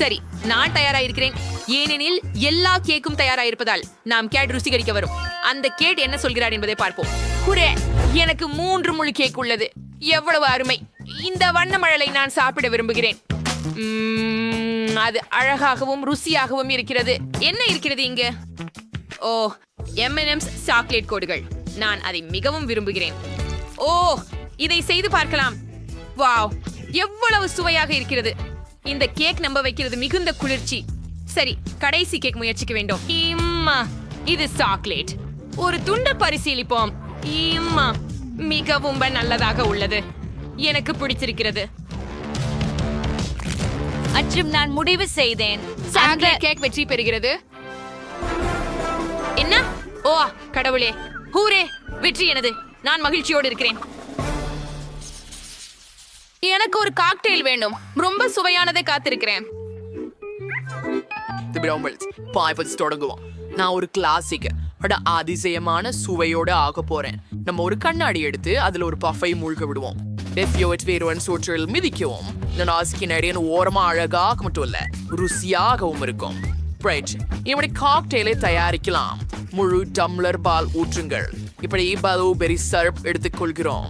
சரி, நான் தயாராயிருக்கிறேன். ஏனெனில் எல்லா கேக்கும் தயாராயிருப்பதால் நாம் கேட் ருசிகரிக்க வரும். அந்த கேட் என்ன சொல்கிறார் என்பதை பார்ப்போம். குரே, எனக்கு 3 முழு கேக் உள்ளது. எவ்வளவு அருமை. இந்த வண்ண மழலை நான் சாப்பிட விரும்புகிறேன். அது அழகாகவும் ருசியாகவும் இருக்கிறது. என்ன இருக்கிறது இங்க? ஓ, M&M's சாக்லேட் கோடுகள். நான் அதை மிகவும் விரும்புகிறேன். ஓ, இதை செய்து பார்க்கலாம். வாவ், எவ்வளவு சுவையாக இருக்கிறது. இந்த கேக் நம்ப வைக்கிறது மிகுந்த குளிர்ச்சி. சரி, கடைசி கேக் முயற்சிக்க வேண்டும். இது சாக்லேட். ஒரு துண்டு பரிசீலிப்போம். மிகவும் நல்லதாக உள்ளது. எனக்கு பிடிச்சிருக்கிறது. அச்சும் நான் முடிவு செய்தேன். சாக்லேட் கேக் வெற்றி பெறுகிறது. என்ன? ஓ கடவுளே, ஹூரே, வெற்றி எனது. நான் மகிழ்ச்சியோடு இருக்கிறேன். எனக்கு ஒரு காக்டெயில் வேண்டும். ரொம்ப சுவையானதை காத்திருக்கிறேன். தொடங்குவோம். நான் ஒரு கிளாசிக் அதிசயமான சுவையோட ஆக போறேன். நம்ம ஒரு கண்ணாடி எடுத்து அதுல ஒரு பஃபை மூழ்க விடுவோம். சோற்றில் மிதிக்கவும். இந்த ஓரமா அழகாக மட்டும் இல்ல, ருசியாகவும் இருக்கும். இப்படி காக்டெயிலை தயாரிக்கலாம். முழு டம்ளர் பால் ஊற்றுங்கள். இப்படி ப்ளூபெர்ரி சிரப் எடுத்துக்கொள்கிறோம்.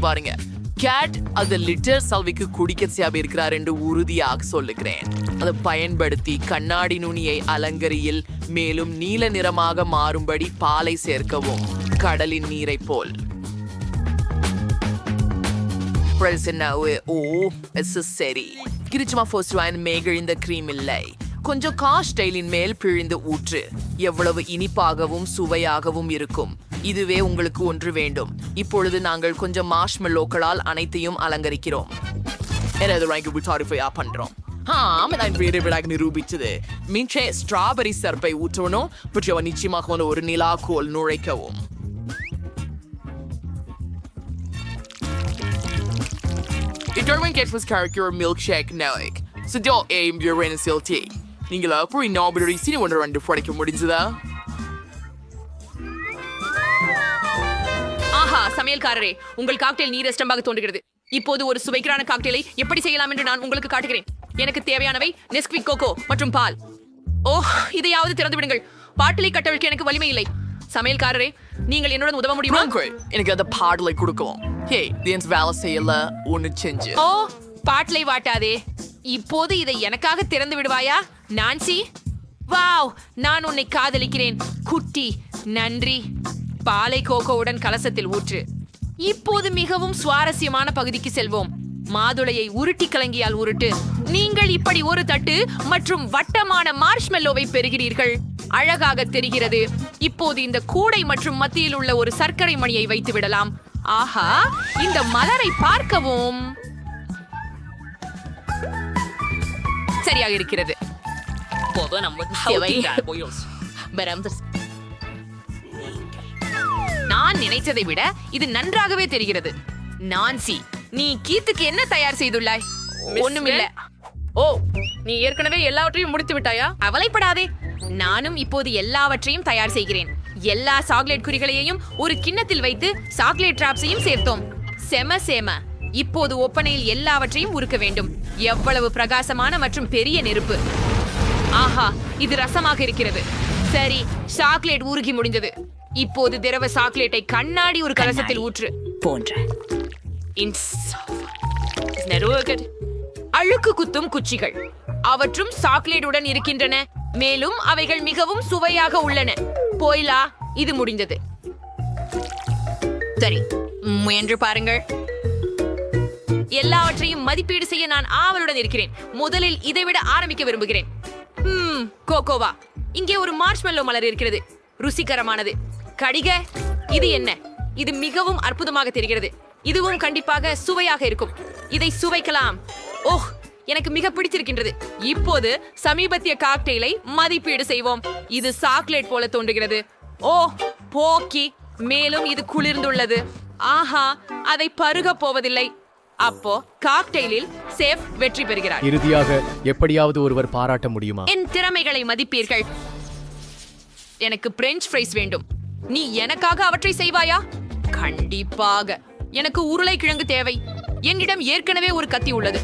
பாருங்க, கேட் அது லிட்டர் சல்விக்கு குடிக்க தேவை இருக்கிறார் என்று உறுதியாக சொல்லுகிறேன். அதை பயன்படுத்தி கண்ணாடி நுனியை அலங்கரியில் மேலும் நீல நிறமாக மாறும்படி பாலை சேர்க்கவும். கடலின் நீரை போல். சரி, கிரிச்சுமா மேகிழ்ந்த கிரீம் இல்லை. கொஞ்சம் காஸ்டைலின் மேல் பிழிந்து ஊற்று. எவ்வளவு இனிப்பாகவும் சுவையாகவும் இருக்கும். இதுவே உங்களுக்கு ஒன்று வேண்டும். இப்பொழுது நாங்கள் கொஞ்சம் மார்ஷ்மெல்லோக்களால் அனைத்தையும் அலங்கரிக்கிறோம். பண்றோம். நிரூபிச்சது. மின்சே ஸ்ட்ராபெரி சர்ப்பை ஊற்றணும். நிச்சயமாக ஒரு நிலாக்கோல் நுழைக்கவும். நீங்களா போய் நாபடி சீனி ஒன்று 2 படைக்க முடிஞ்சதா? ஆஹா, சமையல்காரரே, உங்கள் காக்டெயில் நீரஸ்டமாக தோன்றுகிறது. இப்போது ஒரு சுவைகரமான காக்டெயிலை எப்படி செய்யலாம் என்று நான் உங்களுக்கு காட்டுகிறேன். எனக்கு தேவையானவை நெஸ்குவிக் கோகோ மற்றும் பால். ஓ, இதையாவது திறந்து விடுங்கள். பாட்டிலை கட்டவிழ்க்க எனக்கு வலிமை இல்லை. சமையல்காரரே, நீங்கள் என்னுடன் உதவ முடியுமா? எனக்கு அந்த பாடலை கொடுக்கவும். வேலை செய்யல ஒன்னு செஞ்சு. ஓ, பாட்டிலை வாட்டாதே. இப்போது இதை எனக்காக திறந்து விடுவாயா நான்சி? வாவ், நான் உன்னை காதலிக்கிறேன் குட்டி. நன்றி. பாலை கோகோவுடன் கலசத்தில் ஊற்று. இப்போது மிகவும் சுவாரஸ்யமான பகுதிக்கு செல்வோம். மாதுளையை உருட்டி கலங்கியால் உருட்டு. நீங்கள் இப்படி ஒரு தட்டு மற்றும் வட்டமான மார்ஷ்மெல்லோவை பெறுகிறீர்கள். அழகாக தெரிகிறது. இப்போது இந்த கூடை மற்றும் மத்தியில் உள்ள ஒரு சர்க்கரை மணியை வைத்து விடலாம். ஆஹா, இந்த மலரை பார்க்கவும் சரியாக இருக்கிறது. நான் நினைத்ததை விட இது நன்றாகவே தெரிகிறது. நான்சி, நீ கீத்துக்கு என்ன தயார் செய்துள்ளாய்? ஒண்ணுமில்ல. ஓ, நீ ஏற்கனவே எல்லாவற்றையும் முடித்து விட்டாயா? அவலைப்படாதே, நானும் இப்போது எல்லாவற்றையும் தயார் செய்கிறேன். எல்லா சாக்லேட் குறிகளையும் ஒரு கிண்ணத்தில் வைத்து சாக்லேட் டிராப்ஸையும் சேர்த்தோம். செம. இப்போது ஒப்பனையில் எல்லாவற்றையும் உருக்க வேண்டும். எவ்வளவு பிரகாசமான மற்றும் பெரிய நெருப்பு. ஆஹா, இது ரசமாக இருக்கிறது. சரி, சாக்லேட் உருகி முடிந்தது. இப்போது திரவ சாக்லேட்டை கண்ணாடி ஒரு கலசத்தில் ஊற்று. அழுக்கு குத்தும் குச்சிகள் அவற்றும் சாக்லேட்டுடன் இருக்கின்றன. மேலும் அவைகள் மிகவும் சுவையாக உள்ளன. போய்லா, இது முடிந்தது. சரி, முயன்று பாருங்கள். எல்லாவற்றையும் மதிப்பீடு செய்ய நான் ஆவலுடன் இருக்கிறேன். முதலில் இதைவிட ஆரம்பிக்க விரும்புகிறேன். கோகோவா, இங்கே ஒரு மார்ஷ்மெல்லோ மலர் இருக்கிறது. ருசிகரமானது. கடிக, இது என்ன? இது மிகவும் அற்புதமாக தெரிகிறது. இதுவும் கண்டிப்பாக சுவையாக இருக்கும். இதை சுவைக்கலாம். ஓஹ், எனக்கு மிக பிடித்திருக்கின்றது. இப்போது சமீபத்திய காக்டெயிலை மதிப்பீடு செய்வோம். இது சாக்லேட் போல தோன்றுகிறது. ஓ, போக்கி. மேலும் இது குளிர்ந்துள்ளது. ஆஹா, அதை பருக போவதில்லை. அப்போ காக்டெயிலில் சேஃப் வெற்றி பெறுகிறார். இறுதியாக எப்படியாவது ஒருவர் பாராட்ட முடியுமா? என் திறமைகளை மதிப்பீர்கள். எனக்கு பிரெஞ்ச் ஃப்ரைஸ் வேண்டும். நீ எனக்காக அவற்றை செய்வாயா? கண்டிப்பாக. எனக்கு உருளைக்கிழங்கு தேவை. என்னிடம் ஏற்கனவே ஒரு கத்தி உள்ளது.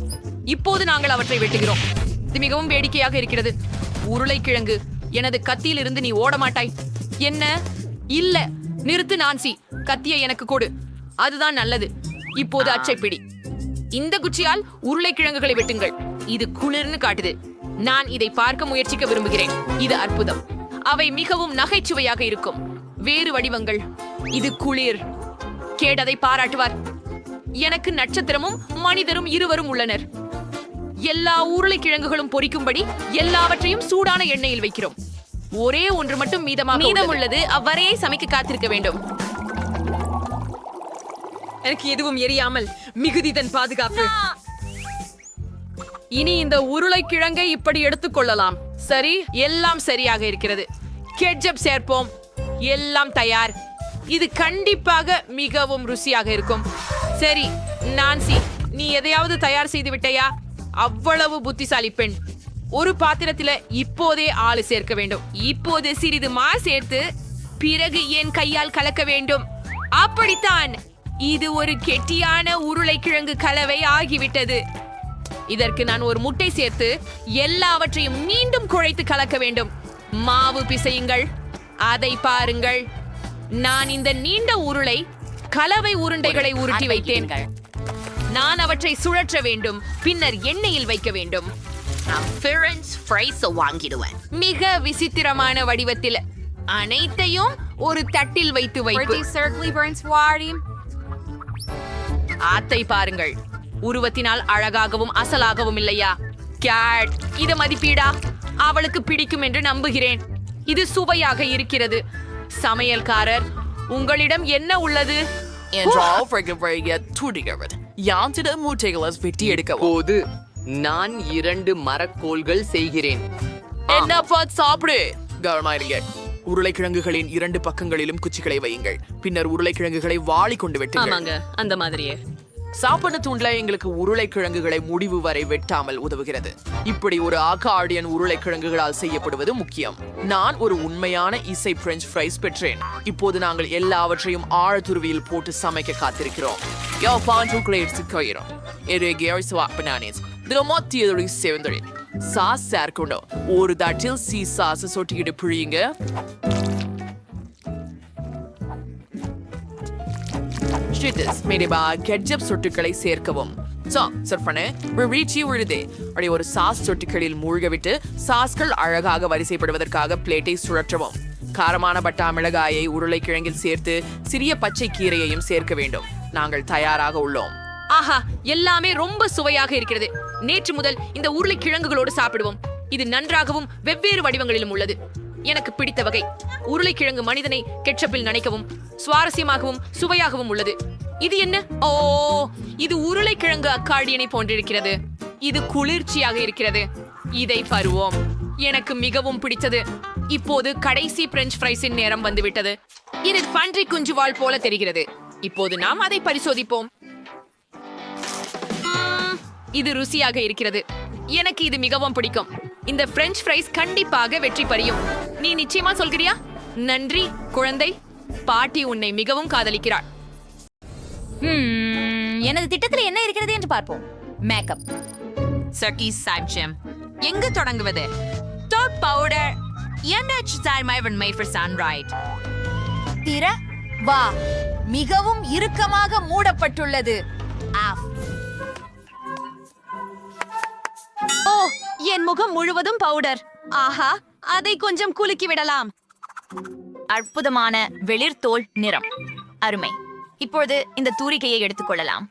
இப்போது நாங்கள் அவற்றை வெட்டுகிறோம். இது மிகவும் வேடிக்கையாக இருக்கிறது. உருளைக்கிழங்கு, எனது கத்தியில் இருந்து நீ ஓட மாட்டாய். என்ன? இல்ல, நிறுத்து நான்சி. கத்தியை எனக்கு கொடு. அதுதான் நல்லது. இப்போது அச்சைப்பிடி. இந்த குச்சியால் உருளைக்கிழங்குகளை வெட்டுங்கள். இது குளிர்னு காட்டுது. நான் இதை பார்க்க முயற்சிக்க விரும்புகிறேன். இது அற்புதம். அவை மிகவும் நகைச்சுவையாக இருக்கும். வேறு வடிவங்கள். இது குளிர். கேட் அதை பாராட்டுவார். எனக்கு நட்சத்திரமும் மனிதரும் இருவரும் உள்ளனர். எல்லா உருளைக்கிழங்குகளும் பொரிக்கும்படி எல்லாவற்றையும் சூடான எண்ணெயில் வைக்கிறோம். ஒரே ஒன்று மட்டும் மீதம் உள்ளது. அவ்வரையை சமைக்க காத்திருக்க வேண்டும். எனக்கு எதுவும் எரியாமல் மிகுதி தன் பாதுகாப்பு. இனி இந்த உருளைக்கிழங்கை இப்படி எடுத்துக்கொள்ளலாம். சரி, எல்லாம் சரியாக இருக்கிறது. கெட்சப் சேர்ப்போம். எல்லாம் தயார். இது கண்டிப்பாக மிகவும் ருசியாக இருக்கும். சரி நான்சி, நீ எதையாவது தயார் செய்து விட்டையா? அவ்வளவு புத்திசாலி பெண். ஒரு பாத்திரத்துல இப்போதே ஆளு சேர்க்க வேண்டும். இப்போது சிறிது மா சேர்த்து பிறகு என் கையால் கலக்க வேண்டும். அப்படித்தான். இது ஒரு கெட்டியான உருளைக்கிழங்கு கலவை ஆகிவிட்டது. இதற்கு நான் ஒரு முட்டை சேர்த்து எல்லாவற்றையும் மீண்டும் குழைத்து கலக்க வேண்டும். மாவு பிசையுங்கள். அதை பாருங்கள். நான் இந்த நீண்ட உருளை கலவை உருண்டைகளை உருட்டி வைத்தேன். நான் அவற்றை சுழற்ற வேண்டும். பின்னர் எண்ணெயில் வைக்க வேண்டும். வாங்கிடுவேன். மிக விசித்திரமான வடிவத்தில் அனைத்தையும் ஒரு தட்டில் வைத்து வைப்பேன். ஆத்தை பாருங்கள். உருவத்தினால் அழகாகவும் அசலாகவும் இல்லையா? கேட், இது மதிப்பீடா? அவளுக்கு பிடிக்கும் என்று நம்புகிறேன். இது சுவையாக இருக்கிறது. சமையல்காரர், உங்களிடம் என்ன உள்ளது? போது நான் 2 மரக்கோல்கள் செய்கிறேன். என்னப்பா சாப்பிடு. கவனமாயிருங்க. உருளைக்கிழங்குகளின் 2 பக்கங்களிலும் குச்சிகளை வையுங்கள். பின்னர் உருளைக்கிழங்குகளை வாளி கொண்டு வெட்டுங்கள். ஆமாங்க, அந்த மாதிரியே. சாப்பாடு தூண்ல எங்களுக்கு உருளைக்கிழங்குகளை முடிவு வரை வெட்டாமல் உதவுகிறது. இப்படி ஒரு அகார்டியன் உருளைக்கிழங்குகளால் செய்யப்படுவது முக்கியம். நான் ஒரு உண்மையான இசை பிரெஞ்ச் ஃப்ரைஸ் பெற்றேன். இப்போது நாங்கள் எல்லாவற்றையும் ஆழத்துருவியில் போட்டு சமைக்க காத்திருக்கிறோம். சாஸ் சேர்க்கணும். ஒரு தட்டில் சாஸ் சொட்டிக்கிட்டு பிழியுங்க. கெட்சப் சொட்டுக்களை சேர்க்கவும். ஒரு சாஸ் சொட்டுகளில் மூழ்க விட்டு சாஸ்கள் அழகாக வரிசைப்படுவதற்காக பிளேட்டை சுழற்றவும். காரமான பட்டா மிளகாயை உருளைக்கிழங்கில் சேர்த்து சிறிய பச்சை கீரையையும் சேர்க்க வேண்டும். நாங்கள் தயாராக உள்ளோம். ஆஹா, எல்லாமே ரொம்ப சுவையாக இருக்கிறது. நேற்று முதல் இந்த உருளைக்கிழங்குகளோடு சாப்பிடுவோம். இது நன்றாகவும் வெவ்வேறு வடிவங்களிலும் உள்ளது. எனக்கு பிடித்த வகை. உருளைக்கிழங்கு மனிதனை கெட்சப்பில் நனைக்கவும் சுவாரஸ்யமாகவும் சுவையாகவும் உள்ளது. இது என்ன? ஓ, இது உருளைக்கிழங்கு அக்கார்டியனை போன்றிருக்கிறது. இது குளிர்ச்சியாக இருக்கிறது. இதை பருவோம். எனக்கு மிகவும் பிடித்தது. இப்போது கடைசி பிரெஞ்ச் ஃப்ரைஸின் நேரம் வந்துவிட்டது. இது பன்றி குஞ்சுவால் போல தெரிகிறது. இப்போது நாம் அதை பரிசோதிப்போம். இது ருசியாக இருக்கிறது. எனக்கு இது மிகவும் பிடிக்கும். இந்த பிரெஞ்ச் ஃப்ரைஸ் கண்டிப்பாக வெற்றி பெறும். நீ நிச்சயமா சொல்கிறியா? நன்றி குழந்தை. பாட்டி உன்னை மிகவும் காதலிக்கிறாள். எனது திட்டத்தில் என்ன இருக்கிறது என்று பார்ப்போம். மேக்கப். சர்க்கி சாட்சியம். எங்கு தொடங்குவது? Top powder. திற வா. மிகவும் இறுக்கமாக மூடப்பட்டுள்ளது. ஓ, என் முகம் முழுவதும் பவுடர். ஆஹா, அதை கொஞ்சம் குலுக்கி விடலாம். அற்புதமான வெளிர்தோல் நிறம். அருமை. இப்பொழுது இந்த தூரிகையை எடுத்துக்கொள்ளலாம்.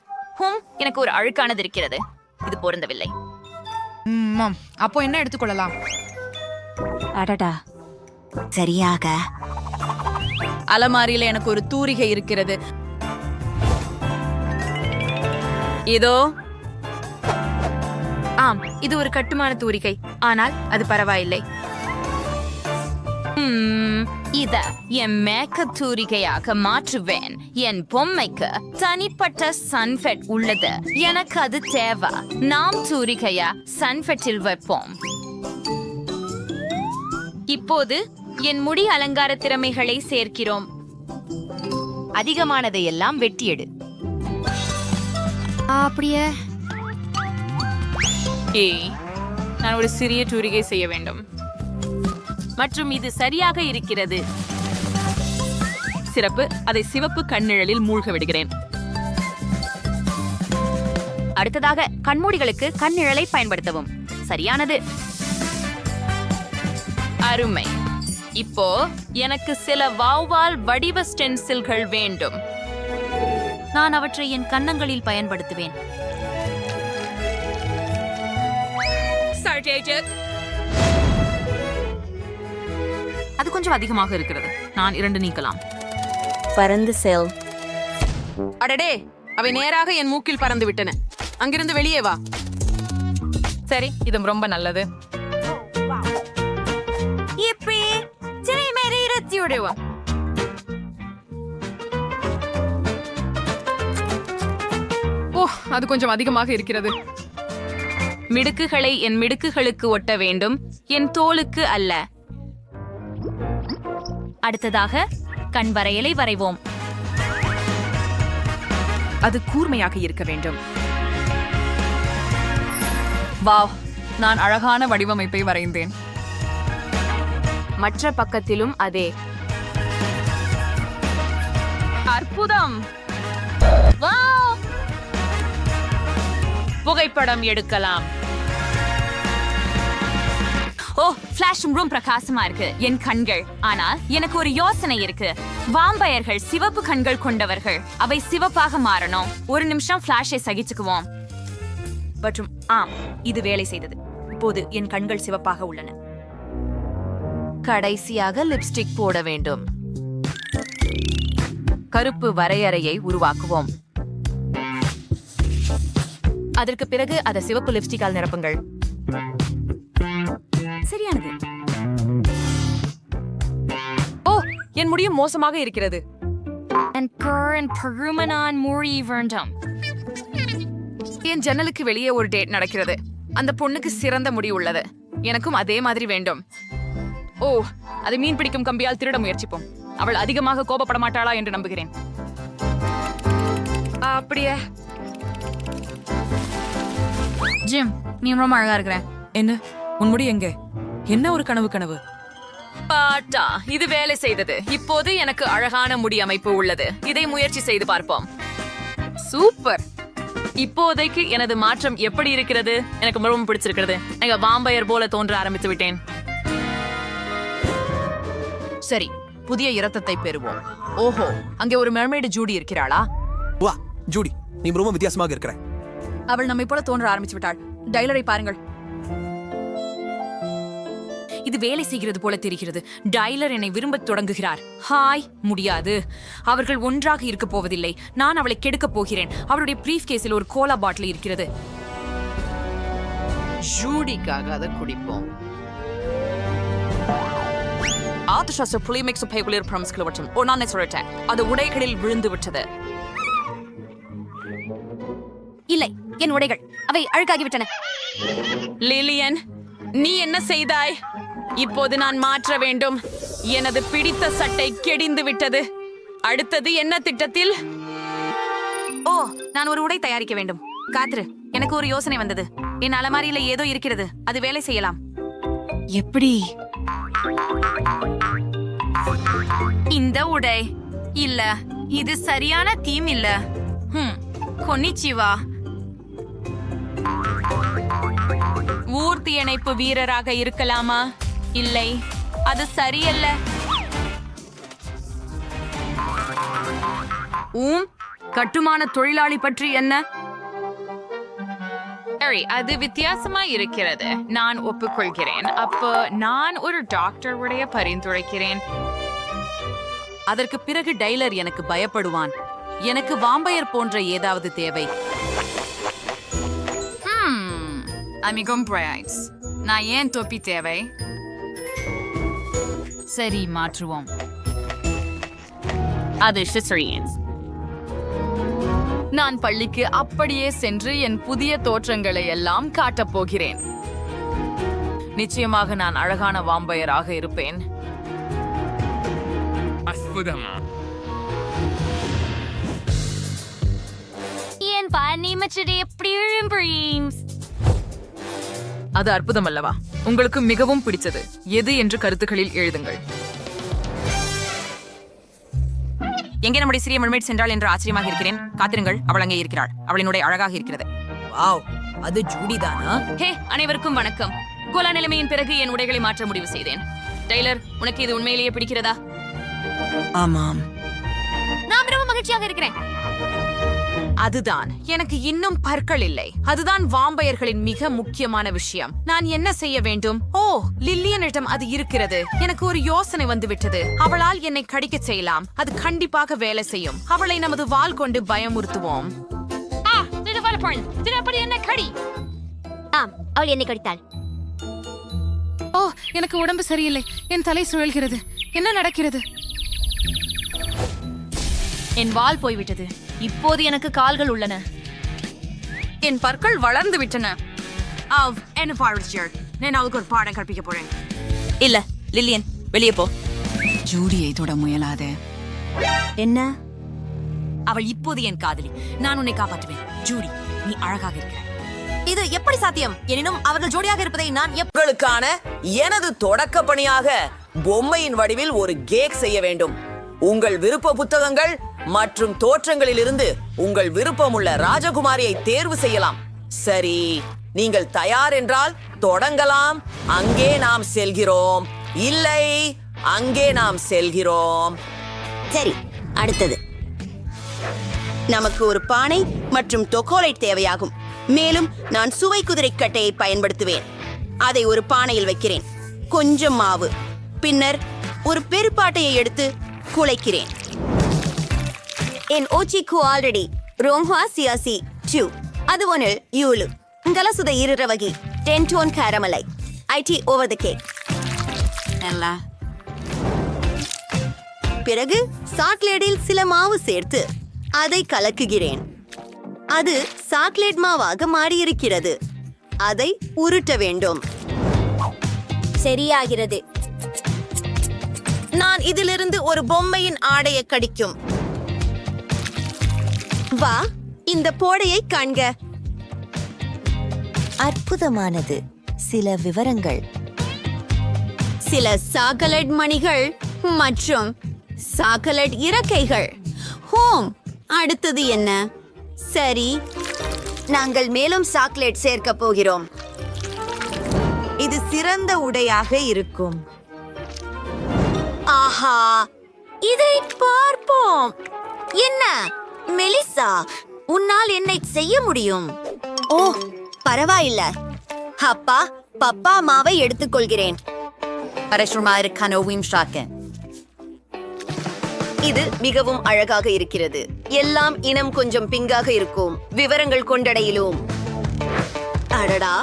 எனக்கு ஒரு அழுக்கானது இருக்கிறது. இது பொருந்தவில்லை. அப்போ என்ன எடுத்துக்கொள்ளலாம்? அடடா, சரியாக. அலமாரியில எனக்கு ஒரு தூரிகை இருக்கிறது. இதோ. ஆம், இது ஒரு கட்டுமான தூரிகை, ஆனால் அது பரவாயில்லை. இத என் மேக்கப் தூரிகையாக மாற்றுவேன். என் பொம்மைக்கு தனிப்பட்ட சன்ஃபெட் உள்ளது. எனக்கு அது தேவை. நாம் தூரிகையா சன்ஃபெட்டில் வைப்போம். இப்போது என் முடி அலங்கார திறமைகளை சேர்க்கிறோம். அதிகமானதை எல்லாம் வெட்டியெடு. அப்படியே நான் ஒரு சிறிய தூரிகை செய்ய வேண்டும். மற்றும் இது சரியாக இருக்கிறது. சிறப்பு. அதை சிவப்பு கண்ணிழலில் மூழ்க விடுகிறேன். அடுத்ததாக கண்மூடிகளுக்கு கண்ணிழலை பயன்படுத்தவும். சரியானது. அருமை. இப்போ எனக்கு சில வாவ்வால் வடிவ ஸ்டென்சில்கள் வேண்டும். நான் அவற்றை என் கன்னங்களில் பயன்படுத்துவேன். அது கொஞ்சம் அதிகமாக இருக்கிறது. நான் 2 நீக்கலாம். பறந்து செல். அடடே, அவை நேராக என் மூக்கில் பறந்து விட்டன. அங்கிருந்து வெளியே வா. சரி, இது ரொம்ப நல்லது. ஓ, அது கொஞ்சம் அதிகமாக இருக்கிறது. மிடுக்குகளை என் மிடுக்குகளுக்கு ஒட்ட வேண்டும், என் தோலுக்கு அல்ல. அடுத்ததாக கண் வரையலை வரைவோம். அது கூர்மையாக இருக்க வேண்டும். வாவ், நான் அழகான வடிவமைப்பை வரைந்தேன். மற்ற பக்கத்திலும் அதே. அற்புதம். வாவ், புகைப்படம் எடுக்கலாம். ஓ, ஃபிளாஷ் ரூம் பிரகாசமா இருக்கு. என் கண்கள். ஆனால் எனக்கு ஒரு யோசனை இருக்கு. வாம்பயர்கள் சிவப்பு கண்கள் கொண்டவர்கள். அவை சிவப்பாக மாறணும். ஒரு நிமிஷம் ஃபிளாஷை சகிச்சுக்குவோம். மற்றும் ஆம், இது வேலை செய்தது. இப்போது என் கண்கள் சிவப்பாக உள்ளன. கடைசியாக லிப்ஸ்டிக் போட வேண்டும். கருப்பு வரையறையை உருவாக்குவோம். அதற்கு பிறகு அதை சிவப்பு லிப்ஸ்டிக்கால் நிரப்புங்கள். சரியானது. ஓ, என் முடியும் மோசமாக இருக்கிறது. என் ஜன்னலுக்கு வெளியே ஒரு டேட் நடக்கிறது. அந்த பொண்ணுக்கு சிறந்த முடி உள்ளது. எனக்கும் அதே மாதிரி வேண்டும். ஓ, அதை மீன் பிடிக்கும் கம்பியால் திருட முயற்சிப்போம். அவள் அதிகமாக கோபப்பட மாட்டாளா என்று நம்புகிறேன். அப்படியே. ஜிம், நீ ரொம்ப அழகா இருக்கிற. என்ன உன் முடி எங்க? என்ன ஒரு கனவு? பாட்டா, இது வேலை செய்தது. இப்போது எனக்கு அழகான முடி அமைப்பு உள்ளது. இதை முயற்சி செய்து பார்ப்போம். சூப்பர். இப்போதைக்கு எனது மாற்றம் எப்படி இருக்கிறது? எனக்கு மிகவும் பிடிச்சிருக்கிறது. எனக்கு வாம்பயர் போல தோன்ற ஆரம்பித்து விட்டேன். சரி, புதிய இரத்தத்தை பெறுவோம். ஓஹோ, அங்கே ஒரு மெர்மெய்டு ஜூடி இருக்கிறாளா? வா ஜூடி, நீ ரொம்ப வித்தியாசமாக இருக்கிற. அவள் நம்மை போல தோன்ற ஆரம்பிச்சு விட்டாள். டைலரை பாருங்கள். இது வேலை செய்கிறது போல தெரிகிறது. டைலர் என்னை விரும்பத் தொடங்குகிறார். ஹாய், முடியாது. அவர்கள் ஒன்றாக இருக்க போவதில்லை. நான் அவளை கெடுக்கப் போகிறேன். அவளுடைய பிரீஃப் கேஸில் ஒரு கோலா பாட்டில் இருக்கிறது. ஜூடிக்காக அதை குடிப்போம். ஆத்ஷாஸ்டர் புலிமிக்ஸ் பைகுலியர் பிரம்ஸ்கிலவற்றும் ஒன்னானே சொல்லிட்டேன். அது உடைகளில் விழுந்து விட்டது. இல்லை, என் உடைகள் அவை அழுக்காகிவிட்டன. லிலியன், நீ என்ன செய்தாய்? இப்போது நான் மாற்ற வேண்டும். எனது பிடித்த சட்டை கெடிந்து விட்டது. அடுத்தது என்ன திட்டத்தில்? ஓ, நான் ஒரு உடை தயாரிக்க வேண்டும். காத்ரு, எனக்கு ஒரு யோசனை வந்தது. என் அலமாரியில ஏதோ இருக்கிறது. அது வேலை செய்யலாம். எப்படி? இந்த உடை இல்ல, இது சரியான தீம் இல்ல. கொன்னிச்சிவா. ஊர்தி இணைப்பு வீரராக இருக்கலாமா? இல்லை, அது சரியல்ல. கட்டுமான தொழிலாளி பற்றி என்ன? சரி, அது வித்தியாசமா இருக்கிறது. நான் ஒப்புக்கொள்கிறேன். அப்போ நான் ஒரு டாக்டர் உடைய பரிந்துரைக்கிறேன். அதற்கு பிறகு டைலர் எனக்கு பயப்படுவான். எனக்கு வாம்பயர் போன்ற ஏதாவது தேவை. அமிகம் பிரைட்ஸ். நான் ஏன் தொப்பி தேவை? சரி, மாற்றுவோம். அது சிசரியன்ஸ். நான் பள்ளிக்கு அப்படியே சென்று என் புதிய தோற்றங்களை எல்லாம் காட்டப் போகிறேன். நிச்சயமாக நான் அழகான வாம்பயராக இருப்பேன். என் பாணி மச்சடி எப்படி பிரீம்ஸ். அது அற்புதம் அல்லவா? உங்களுக்கு மிகவும் பிடித்தது எது என்று கருத்துக்களில் எழுதுங்கள். எங்கே நம்முடைய சிறிய மர்மைட் சென்றால் என்று ஆச்சரியமாக இருக்கிறேன். காத்திருங்கள், அவள் அங்கே இருக்கிறாள். அவளினுடைய அழகாக இருக்கிறது. வாவ், அது ஜூடி தானா? ஹே, அனைவருக்கும் வணக்கம். கோலா நிலைமையின் பிறகு என் உடைகளை மாற்ற முடிவு செய்தேன். டெய்லர், உனக்கு இது உண்மையிலேயே பிடிக்கிறதா? ஆமாம். நான் ரொம்ப மகிழ்ச்சியாக இருக்கிறேன். அதுதான், எனக்கு இன்னும் பற்கள் இல்லை. அதுதான் வாம்பயர்களின் மிக முக்கியமான விஷயம். நான் என்ன செய்ய வேண்டும்? ஓ, லில்லியனிடம் அது இருக்கிறது. எனக்கு ஒரு யோசனை வந்துவிட்டது. அவளால் என்னை கடிக்கச் செய்யலாம். அது கண்டிப்பாக வேலை செய்யும். அவளை நமது வாள் கொண்டு பயமுறுத்துவோம். என்ன கடி? அவள் என்னை கடித்தாள். ஓ, எனக்கு உடம்பு சரியில்லை. என் தலை சுழல்கிறது. என்ன நடக்கிறது? என் வாள் போய்விட்டது. இப்போது எனக்கு கால்கள் உள்ளன. என் பற்கள் வளர்ந்து விட்டன. நான் அவளுக்கு ஒரு பாடம் கற்பிக்க போறேன். இல்ல, லில்லியன், வெளியே போ. ஜூடியை தொட முயலாதே. என்ன? அவள் இப்போது என் காதலி. நான் உன்னை காப்பாற்றுவேன். ஜூடி, நீ அழகாக இருக்கிறாய். இது எப்படி சாத்தியம்? எனினும் அவர்கள் ஜோடியாக இருப்பதை நான் உங்களுக்கான எனது தொடக்க பணியாக பொம்மையின் வடிவில் ஒரு கேக் செய்ய வேண்டும். உங்கள் விருப்ப புத்தகங்கள் மற்றும் தோற்றங்களிலிருந்து உங்கள் விருப்பமுள்ள ராஜகுமாரியை தேர்வு செய்யலாம். சரி, நீங்கள் தயார் என்றால் தொடங்கலாம். அங்கே நாம் செல்கிறோம். இல்லை, அங்கே நாம் செல்கிறோம். சரி, அடுத்தது நமக்கு ஒரு பானை மற்றும் டொக்கோலேட் தேவையாகும். மேலும் நான் சுவை குதிரைக்கட்டையை பயன்படுத்துவேன். அதை ஒரு பானையில் வைக்கிறேன். கொஞ்சம் மாவு, பின்னர் ஒரு பெருப்பாட்டையை எடுத்து குழைக்கிறேன். என் ஓச்சிக்கு ஆல்ரெடி ரோம்ஹா சியாசி சூ அது ஒன்றில் யூலு கலசுத இருரவகி 10 டோன் கேரமலை ஐடி ஓவர் த கேக். பிறகு சாக்லேட்டில் சில மாவு சேர்த்து அதை கலக்குகிறேன். அது சாக்லேட் மாவாக மாறியிருக்கிறது. அதை உருட்ட வேண்டும். சரியாகிறது. நான் இதிலிருந்து ஒரு பொம்மையின் ஆடையை கடிக்கும். வா, இந்த போடையை காண்க. அற்புதமானது. சில விவரங்கள், சில சாக்லேட் மணிகள் மற்றும் சாக்லேட் இறக்கைகள். ஹோம், அடுத்தது என்ன? சரி, நாங்கள் மேலும் சாக்லேட் சேர்க்க போகிறோம். இது சிறந்த உடையாக இருக்கும். ஆஹா, இதை பார்ப்போம். என்ன மெலிசா, உன்னால் என்னை செய்ய முடியும்? ஓ, பரவாயில்ல. அப்பா, பப்பா மாவை எடுத்துக்கொள்கிறேன். இது மிகவும் அழகாக இருக்கிறது. எல்லாம் இனம் கொஞ்சம் பிங்காக இருக்கும். விவரங்கள் கொண்டடையிலும். அடடா,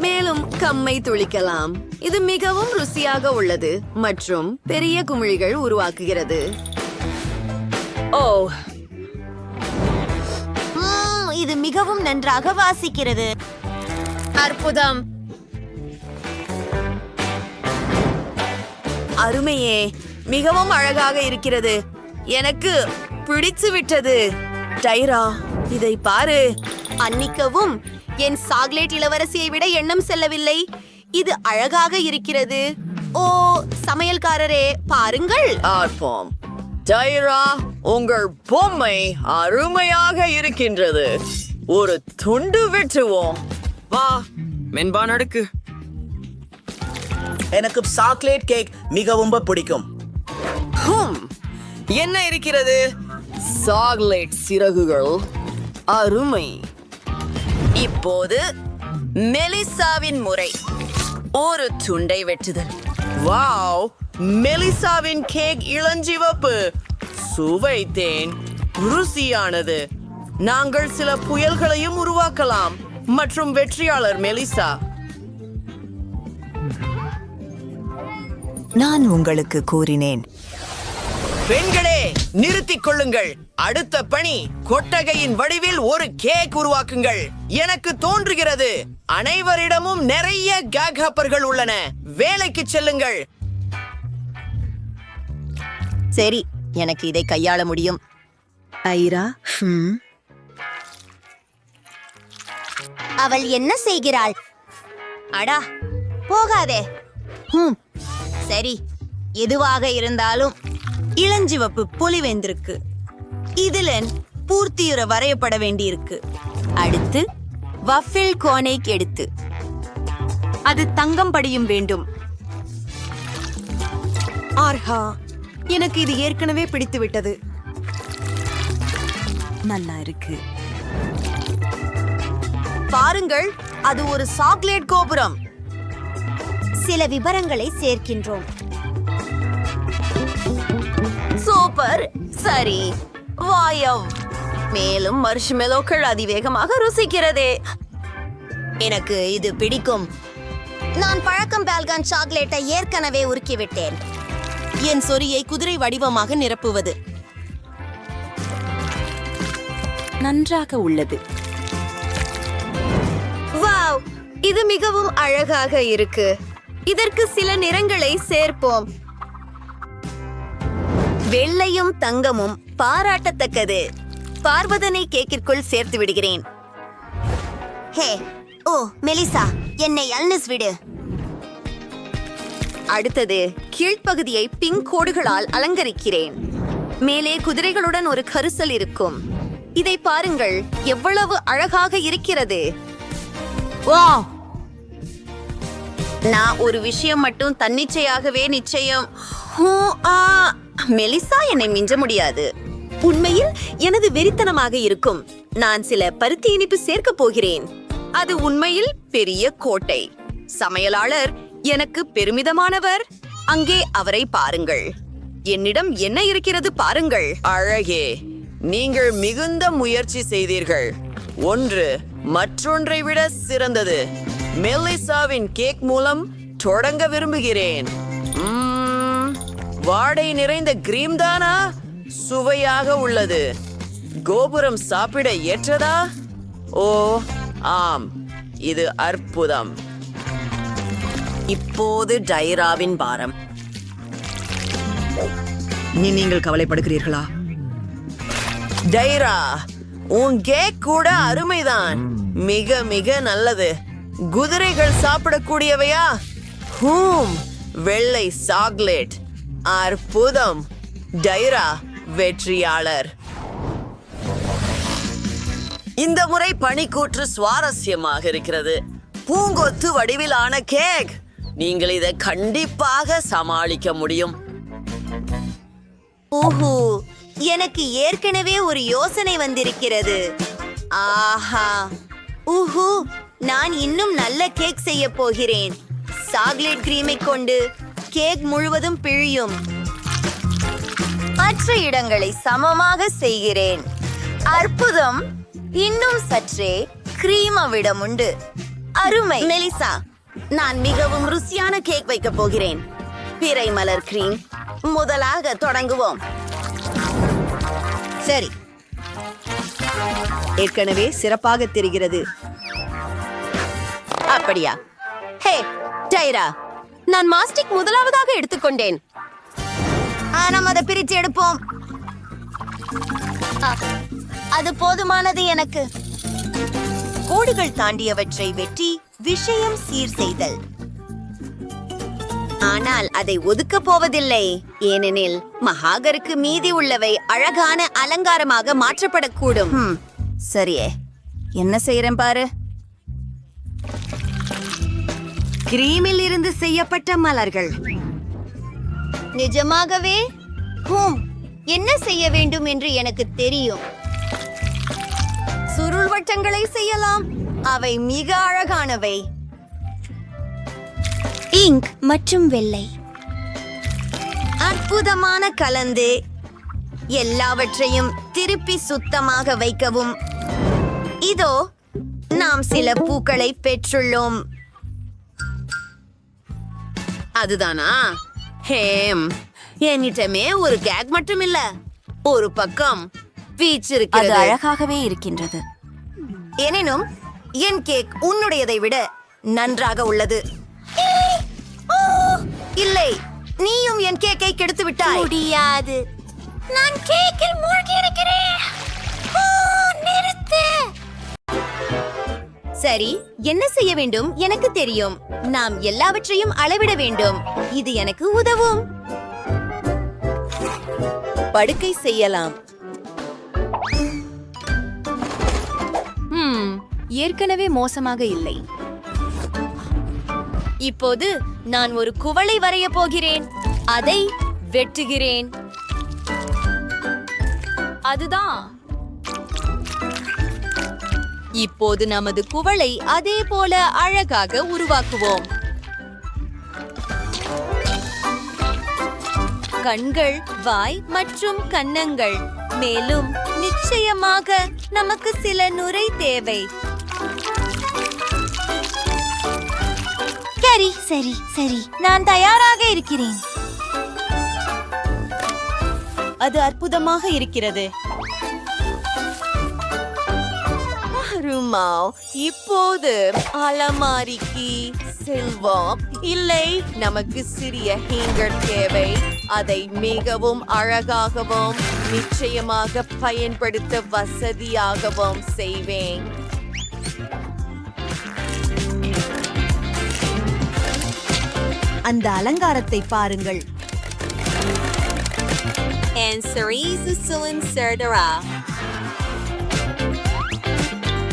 மேலும் கம்மை துளிக்கலாம். இது மிகவும் ருசியாக உள்ளது மற்றும் பெரிய குமிழிகள் உருவாக்குகிறது. ஓ, இது மிகவும் நன்றாக வாசிக்கிறது. அற்புதம். அருமையே, மிகவும் அழகாக இருக்கிறது. எனக்கு பிடித்து விட்டது. டைரா, இதை பாரு. அன்னிக்கவும், என் சாக்லேட் இளவரசியை விட எண்ணம் செல்லவில்லை. இது அழகாக இருக்கிறது. ஓ, சமையல்காரரே, பாருங்கள். ஆர்ப்போம். டைரா, உங்கள் பொம்மை அருமையாக இருக்கின்றது. ஒரு துண்டு வெட்டுவோம். வா, மென்பா நடுக்கு. எனக்கு சாக்லேட் கேக் மிகவும் பிடிக்கும். என்ன இருக்கிறது? சாக்லேட் சிறகுகள் அருமை. இப்போது மெலிசாவின் முறை. ஒரு துண்டை வெட்டுதல். வாவ், மெலிசாவின் கேக் இளஞ்சிவப்பு. சுவைத்தேன், ருசியானது. நாங்கள் சில புயல்களையும் உருவாக்கலாம். மற்றும் வெற்றியாளர் மெலிசா. நான் உங்களுக்கு கூறினேன். பெண்களே, நிறுத்திக் கொள்ளுங்கள். அடுத்த பணி, கொட்டகையின் வடிவில் ஒரு கேக் உருவாக்குங்கள். எனக்கு தோன்றுகிறது அனைவரிடமும் நிறைய கேக் ஹப்பர்கள் உள்ளன. வேலைக்கு செல்லுங்கள். சரி, எனக்கு இதை கையாள முடியும். ஐரா, அவள் என்ன செய்கிறாள்? அடா, போகாதே. சரி, எதுவாக இருந்தாலும் இளஞ்சிவப்பு பொலிவேந்திருக்கு. இதுல பூர்த்தியுற வரையப்பட வேண்டியிருக்கு. அடுத்து வஃபில் கோனைக் எடுத்து அது தங்கம் படியும் வேண்டும். ஆர்ஹா, எனக்கு இது ஏற்கனவே பிடித்து விட்டது. நல்லா இருக்கு. பாருங்கள், அது ஒரு சாக்லேட் கோபுரம். சில விவரங்களை சேர்க்கின்றோம். சூப்பர். சரி, வாயவ். மேலும் மர்ஷ்மெலோக்கள் அதிவேகமாக ருசிக்கிறதே. எனக்கு இது பிடிக்கும். நான் பழக்கம் பால்கான் சாக்லேட்டை ஏற்கனவே உருக்கிவிட்டேன். என் சொரியை குதிரை வடிவமாக நிரப்புவது நன்றாக உள்ளது. வாவ், இது மிகவும் அழகாக இருக்கு. இதற்கு சில நிறங்களை சேர்ப்போம். வெள்ளையும் தங்கமும் பாராட்டத்தக்கது. பார்வதனை கேக்கிற்குள் சேர்த்து விடுகிறேன். ஹே, ஓ மெலிசா, என்னை அல்னிஸ் விடு. அடுத்தது, கீழ்ப்பகுதியை பிங்க் கோடுகளால் அலங்கரிக்கிறேன். மேலே குதிரைகளுடன் ஒரு கரிசல் இருக்கும். இதை பாருங்கள், எவ்வளவு அழகாக இருக்கிறது. வாவ், நான் ஒரு விஷயம் மட்டும் தன்னிச்சையாகவே நிச்சயம். மெலிசா என்னை மிஞ்ச முடியாது. உண்மையில் எனது வெறித்தனமாக இருக்கும். நான் சில பருத்தி இனிப்பு சேர்க்க போகிறேன். அது உண்மையில் பெரிய கோட்டை. சமையலாளர் எனக்கு பெருமிதமானவர். அங்கே அவரை பாருங்கள். என்னிடம் என்ன இருக்கிறது பாருங்கள். அழகே, நீங்கள் மிகுந்த முயற்சி செய்தீர்கள். ஒன்று மற்றொன்றை விட சிறந்தது. மெலிசாவின் கேக் மூலம் தொடங்க விரும்புகிறேன். வாடை நிறைந்த கிரீம் தானா? சுவையாக உள்ளது. கோபுரம் சாப்பிட ஏற்றதா? ஓ ஆம், இது அற்புதம். இப்போது டைராவின் பாரம். நீங்கள் கவலைப்படுகிறீர்களா? டைரா, உன் கேக் கூட அருமைதான். மிக மிக நல்லது. குதிரைகள் சாப்பிடக்கூடியவையா? வெள்ளை சாக்லேட். அற்புதம். டைரா வெற்றியாளர். இந்த முறை பனிக்கூற்று சுவாரஸ்யமாக இருக்கிறது. பூங்கொத்து வடிவிலான கேக். நீங்கள் இதை கண்டிப்பாக சமாளிக்க முடியும். ஓஹோ, எனக்கு ஏற்கனவே ஒரு யோசனை வந்திருக்கிறது. ஆஹா, ஊஹு, நான் இன்னும் நல்ல கேக் செய்ய போகிறேன். சாக்லேட் கிரீமை கொண்டு கேக் முழுவதும் பிழியும். மற்ற இடங்களை சமமாக செய்கிறேன். அற்புதம். இன்னும் சற்றே கிரீமவிடம் உண்டு. அருமை. மெலிசா, நான் மிகவும் ருசியான கேக் வைக்க போகிறேன். பிறை மலர் கிரீம். முதலாக தொடங்குவோம். சரி, ஏற்கனவே சிறப்பாக தெரிகிறது. அப்படியா? ஹே டைரா, நான் மாஸ்டிக் முதலாவதாக எடுத்துக்கொண்டேன். நாம் அதை பிரித்து எடுப்போம். அது போதுமானது எனக்கு. கோடுகள் தாண்டியவற்றை வெட்டி விஷயம் சீர் செய்தல். ஆனால் அதை ஒதுக்கப் போவதில்லை. ஏனெனில் மகாகருக்கு மீதி உள்ளவை அழகான அலங்காரமாக மாற்றப்படக்கூடும். சரியே, என்ன செய்யறேன் பாரு. கிரீமில் இருந்து செய்யப்பட்ட மலர்கள். நிஜமாகவே? என்ன செய்ய வேண்டும் என்று எனக்கு தெரியும். சுருள் வட்டங்களை செய்யலாம். அவை மிக அழகானவை. இங்க் மற்றும் வெள்ளை அற்புதமான கலந்து எல்லாவற்றையும் திருப்பி சுத்தமாக வைக்கவும். இதோ நாம் சில பூக்களை பெற்றுள்ளோம். அதுதானா? ஹேம், என்னிட்டமே ஒரு கேக் மட்டும் இல்ல, ஒரு பக்கம் பீச் அது இருக்கிறது. அழகாகவே இருக்கின்றது. எனினும் என் கேக் உன்னுடையதை விட நன்றாக உள்ளது. இல்லை, நீயும் என் கேக்கை கெடுத்து விட்டாய். முடியாது, நான் கேக்கில் மூழ்கி இருக்கிறேன். நிறுத்து. சரி, என்ன செய்ய வேண்டும் எனக்கு தெரியும். நாம் எல்லாவற்றையும் அளவிட வேண்டும். இது எனக்கு உதவும். படுக்கை செய்யலாம். ஏற்கனவே மோசமாக இல்லை. இப்போது நான் ஒரு குவளை வரைய போகிறேன். அதை வெட்டுகிறேன். அதுதான். இப்போது நமது குவளை அதே போல அழகாக உருவாக்குவோம். கண்கள், வாய் மற்றும் கன்னங்கள். மேலும் நிச்சயமாக நமக்கு சில நுரை தேவை. சரி சரி சரி, நான் தயாராக இருக்கிறேன். அது அற்புதமாக இருக்கிறது. இப்போது அலமாரிக்கு செல்வோம். இல்லை, நமக்கு சிறிய ஹேங்கர் தேவை. அதை மிகவும் அழகாகவும் நிச்சயமாக பயன்படுத்த வசதியாகவும் செய்வேன். அந்த அலங்காரத்தை பாருங்கள்.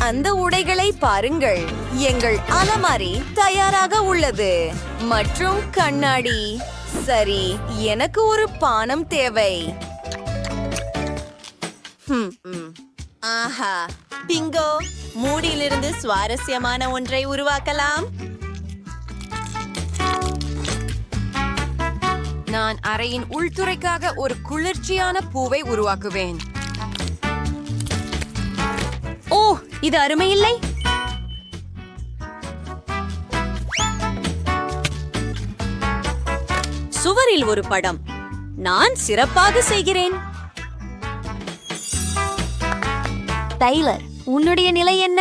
அந்த உடைகளை பாருங்கள். எங்கள் அலமாரி தயாராக உள்ளது. மற்றும் கண்ணாடி. சரி, எனக்கு ஒரு பானம் தேவை. ஆஹா, பிங்கோ! மூடியிலிருந்து சுவாரஸ்யமான ஒன்றை உருவாக்கலாம். நான் அறையின் உள்துறைக்காக ஒரு குளிர்ச்சியான பூவை உருவாக்குவேன். ஓ, இது அருமையில்லை. சுவரில் ஒரு படம். நான் சிறப்பாக செய்கிறேன். டைலர், உன்னுடைய நிலை என்ன?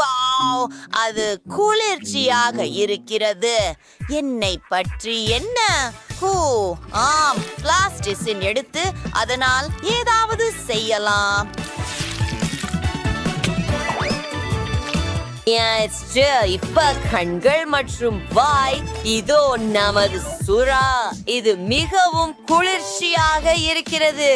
வாவ், அது குளிர்ச்சியாக இருக்கிறது. என்னை பற்றி என்ன? ஆம், பிளாஸ்டிசின் எடுத்து அதனால் ஏதாவது செய்யலாம். இப்ப கண்கள் மற்றும் வாய். இதோ நமது சுறா. இது மிகவும் குளிர்ச்சியாக இருக்கிறது.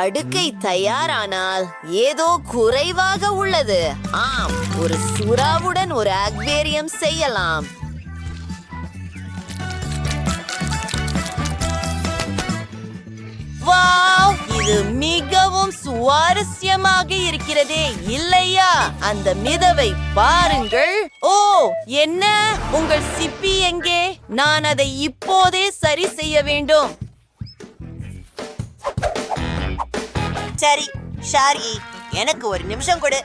அடுக்கை தயாரானால் ஏதோ குறைவாக உள்ளது. ஆம், ஒரு சுறாவுடன் ஒரு அக்வேரியம் செய்யலாம். வாவ், இது மிகவும் சுவாரஸ்யமாக இருக்கிறதே, இல்லையா? அந்த மிதவை பாருங்கள். ஓ, என்ன? உங்கள் சிப்பி எங்கே? நான் அதை இப்போதே சரி செய்ய வேண்டும். சரி ஷாரி, எனக்கு ஒரு நிமிஷம் கொடு.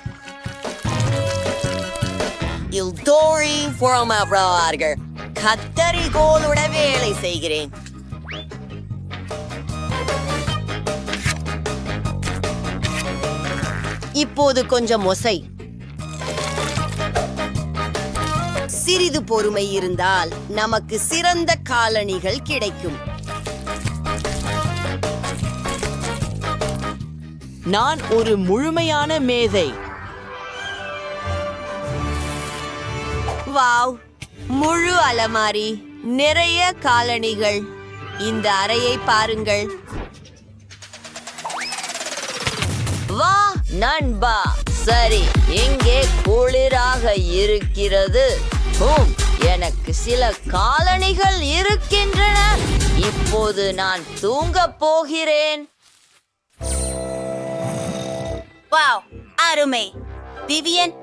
கத்தரிகோலுட வேலை செய்கிறேன். இப்போது கொஞ்சம் ஒசை. சிறிது பொறுமை இருந்தால் நமக்கு சிறந்த காலணிகள் கிடைக்கும். நான் ஒரு முழுமையான மேதை. வாவ், முழு அலமாரி, நிறைய காலணிகள். இந்த அறையை பாருங்கள். வா நண்பா, சரி, இங்கே குளிராக இருக்கிறது. எனக்கு சில காலணிகள் இருக்கின்றன. இப்போது நான் தூங்கப் போகிறேன். வாவ், அருமை. விவியன்,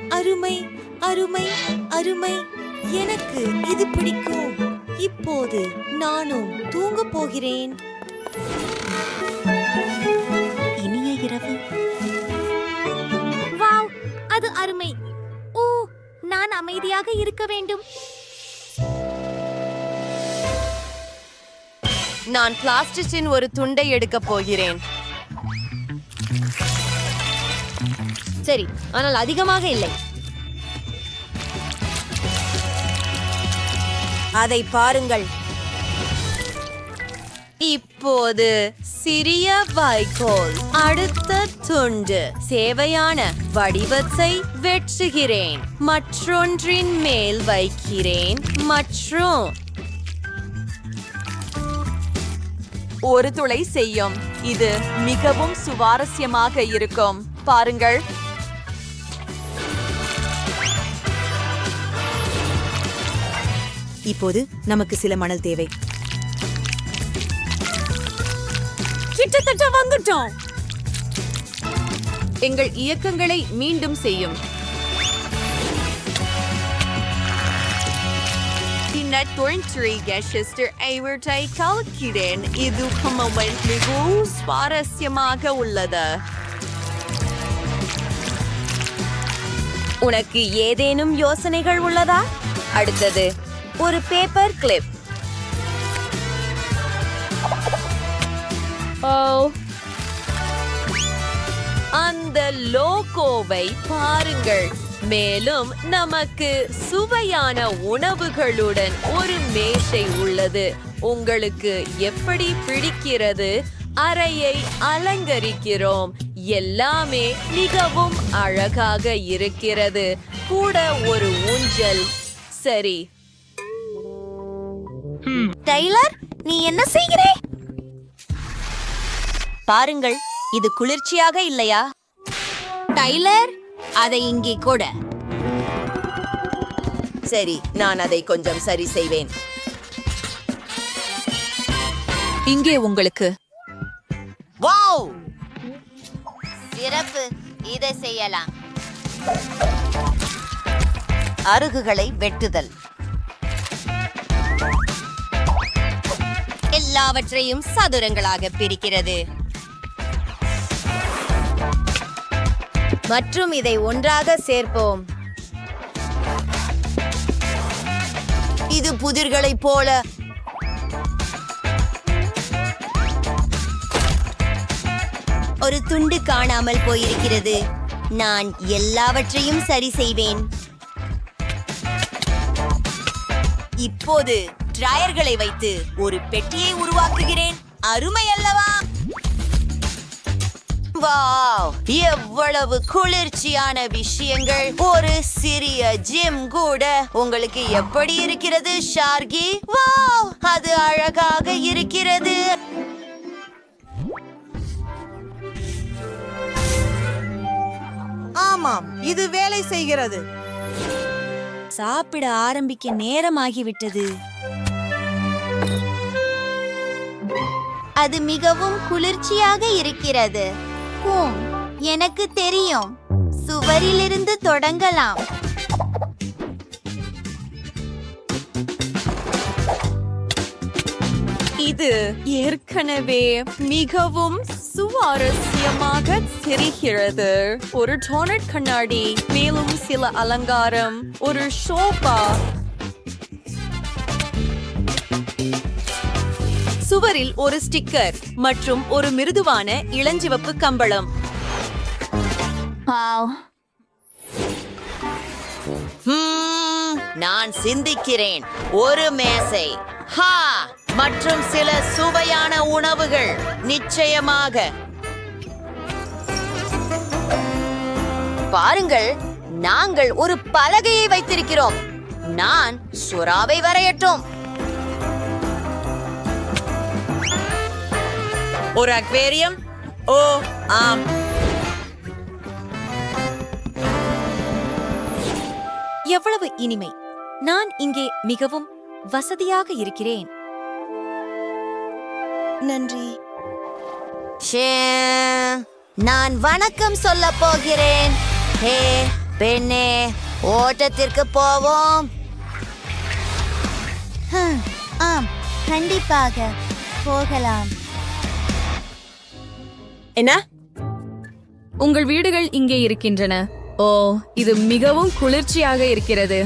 அருமை அருமை அருமை. எனக்கு இது பிடிக்கும். இப்போது நானும் தூங்கப் போகிறேன். இனிய இரவு. வாவ், அது அருமை. ஓ, நான் அமைதியாக இருக்க வேண்டும். நான் பிளாஸ்டிக்கின் ஒரு துண்டை எடுக்கப் போகிறேன். சரி, ஆனால் அதிகமாக இல்லை. அதை பாருங்கள். இப்போது சிறிய வைக்கோல். அடுத்த துண்டு. சேவையான வடிவத்தை வெட்டுகிறேன். மற்றொன்றின் மேல் வைக்கிறேன். மற்றும் ஒரு துளை செய்யும். இது மிகவும் சுவாரஸ்யமாக இருக்கும். பாருங்கள். இப்போது நமக்கு சில மணல் தேவை. கிட்டத்தட்ட வந்துட்டோம். எங்கள் இயக்கங்களை மீண்டும் செய்யும். பின்னர் தொழில்துறை கெஸ்டர் ஐவர்டை கலக்கிறேன். இது மிகவும் சுவாரஸ்யமாக உள்ளது. உனக்கு ஏதேனும் யோசனைகள் உள்ளதா? அடுத்தது ஒரு பேப்பர் கிளிப். அந்த லோகோவை பாருங்கள். மேலும் நமக்கு சுவையான உணவுகளுடன் ஒரு மேசை உள்ளது. உங்களுக்கு எப்படி பிடிக்கிறது? அறையை அலங்கரிக்கிறோம். எல்லாமே மிகவும் அழகாக இருக்கிறது. கூட ஒரு ஊஞ்சல். சரி. டைலர், நீ என்ன செய்கிறே? பாருங்கள், இது குளிர்ச்சியாக இல்லையா? டைலர், அதை இங்கே கூட. சரி, நான் அதை கொஞ்சம் சரி செய்வேன். இங்கே உங்களுக்கு. வாவ், சிறப்பு. இதை செய்யலாம். அருகுகளை வெட்டுதல். எல்லாவற்றையும் சதுரங்களாக பிரிக்கிறது. மற்றும் இதை ஒன்றாக சேர்ப்போம். இது புதிர்களைப் போல. ஒரு துண்டு காணாமல் போயிருக்கிறது. நான் எல்லாவற்றையும் சரி செய்வேன். இப்போது டிராயர்களை வைத்து ஒரு பெட்டியை உருவாக்குகிறேன். அருமை அல்லவா? வாவ், எவ்வளவு குளிர்ச்சியான விஷயங்கள். ஒரு சிறிய ஜிம் கூட. உங்களுக்கு எப்படி இருக்கிறது ஷார்கி? வாவ், அது அழகாக இருக்கிறது. ஆமாம், இது வேலை செய்கிறது. சாப்பிட ஆரம்பிக்க நேரமாகிவிட்டது. அது மிகவும் குளிர்ச்சியாக இருக்கிறது. எனக்கு தெரியும். சுவரிலிருந்து தொடங்கலாம். இது ஏற்கனவே மிகவும் சுவாரஸ்யமாக தெரிகிறது. ஒரு டோனட் கண்ணாடி, மேலும் சில அலங்காரம், ஒரு ஷோபா. சுவரில் ஒரு ஸ்டிக்கர் மற்றும் ஒரு மிருதுவான இளஞ்சிவப்பு கம்பளம். நான் சிந்திக்கிறேன். ஒரு மேசை, மற்றும் சில சுவையான உணவுகள். நிச்சயமாக. பாருங்கள், நாங்கள் ஒரு பலகையை வைத்திருக்கிறோம். நான் சுறாவை வரையட்டும். ஒரு அக்வேரியம். ஓ ஆம். எவ்வளவு இனிமை! நான் இங்கே மிகவும் வசதியாக இருக்கிறேன். நன்றி. நான் வணக்கம் சொல்ல போகிறேன். ஹே பெண்ணே, ஓட்டத்திற்கு போவோம். ஆம், கண்டிப்பாக போகலாம். என்ன? உங்கள் வீடுகள் இங்கே இருக்கின்றன. ஓ, இது மிகவும் குளிர்ச்சியாக இருக்கிறது.